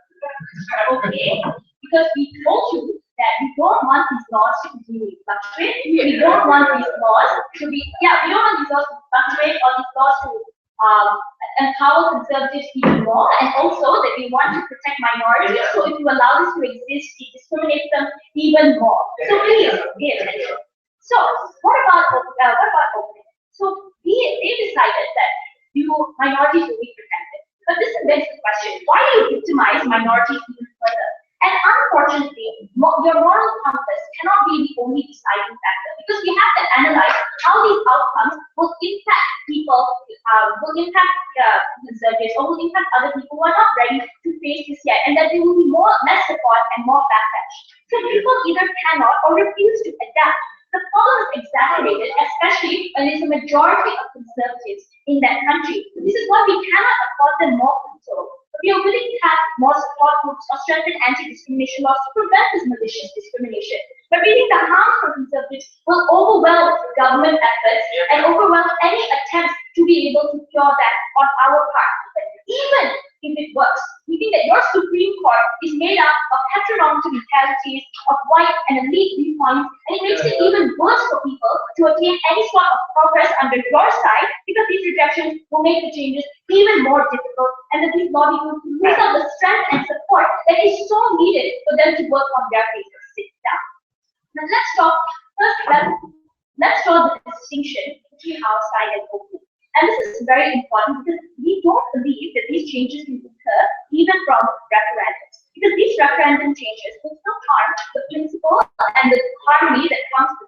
Okay, because we told you that we don't want these laws to continue to fluctuate. We don't want these laws to be, we don't want these laws to fluctuate or these laws to empower conservatives even more, and also that we want to protect minorities. So if you allow this to exist, we discriminate them even more. So please pay attention. So what about opening? So they decided that minorities will be protected. But this begs the question: why do you victimize minorities even further? And unfortunately, your moral compass cannot be the only deciding factor, because we have to analyze how these outcomes will impact people, will impact conservatives, or will impact other people who are not ready to face this yet, and that there will be less support and more backlash. So people either cannot or refuse to adapt. The problem is exacerbated, especially when there's a majority of conservatives in that country. This is why we cannot afford them more control. We are willing to have more support groups or strengthen anti-discrimination laws to prevent this malicious discrimination. But we think the harm for conservatives will overwhelm government efforts and overwhelm any attempts to be able to cure that on our part. But even if it works, we think that your Supreme Court is made up of heteronormative mentalities, of white and elite viewpoints, and it makes it even worse for people to attain any sort of progress under your side, because these rejections will make the changes even more difficult, and that these lobbies will lose out the strength and support that is so needed for them to work on their cases. Sit down. Now let's draw the distinction between our side and open. And this is very important, because we don't believe that these changes can occur even from referendums, because these referendum changes will still harm the principle and the harmony that comes with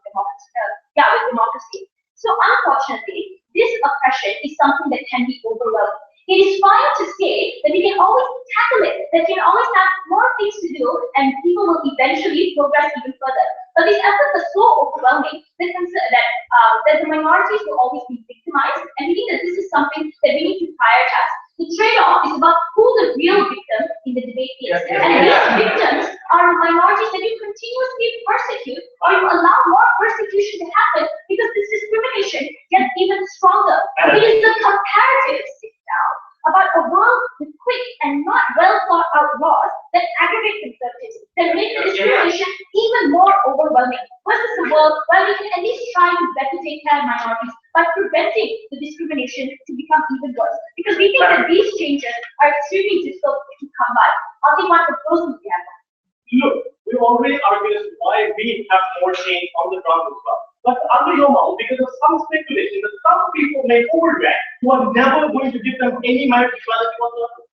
democracy. So unfortunately, this oppression is something that can be overwhelming. It is fine to say that we can always tackle it, that we can always have more things to do, and people will eventually progress even further. But these efforts are so overwhelming that the minorities will always be victimized, and we think that this is something that we need to prioritize. The trade-off is about who the real victim in the debate is. And these victims are minorities that you continuously persecute, or you allow more persecution to happen, because this discrimination gets even stronger. It is the comparative sit-down about a world with quick and not well-thought-out laws that aggregate conservatives, that make the discrimination even more overwhelming, versus a world where we can at least try to better take care of minorities by preventing the discrimination to become even worse. Because we think that these changes are extremely difficult to come by. I'll take one of those in the other. Look, we already argued as to why we have more change on the ground as well. But under your model, because of some speculation that some people may overreact, who are never going to give them any merit equality whatsoever.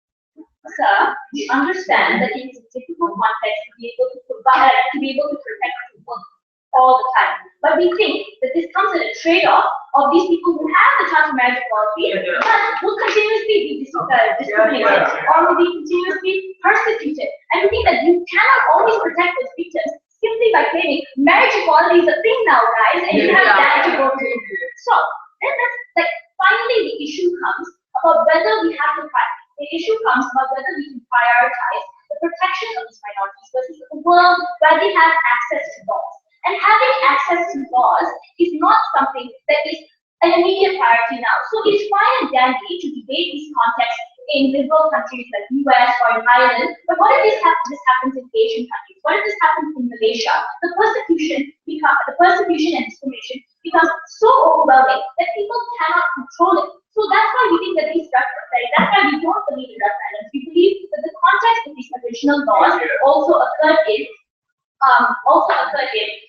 Sir, we understand that it is a difficult context to be able to provide, to be able to protect people all the time. But we think that this comes at a trade-off of these people who have the chance of marriage equality, but will continuously be discriminated, or will be continuously persecuted. And we think that you cannot always protect those victims simply by claiming marriage equality is a thing now, guys, and you have that to go to. So then that's like finally the issue comes about whether we have to fight. The issue comes about whether we can prioritize the protection of these minorities versus a world where they have access to laws. And having access to laws is not something that is an immediate priority now. So it's fine and dandy to debate these contexts in liberal countries like US or in Ireland, but what if this happens in Asian countries? What if this happens in Malaysia? The persecution and discrimination becomes so overwhelming that people cannot control it. So that's why we think that that's why we don't believe in referendums. We believe that the context of these original laws also occurred in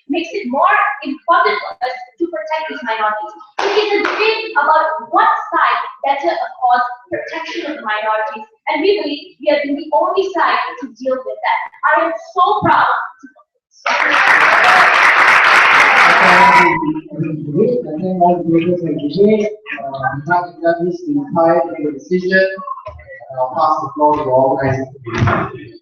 makes it more important for us to protect protect these minorities. It is a debate about what side better affords protection of the minorities, and we believe we have been the only side to deal with that. I am so proud to I think all the papers have debate. That is the entire decision. I'll pass the floor to the organizing committee.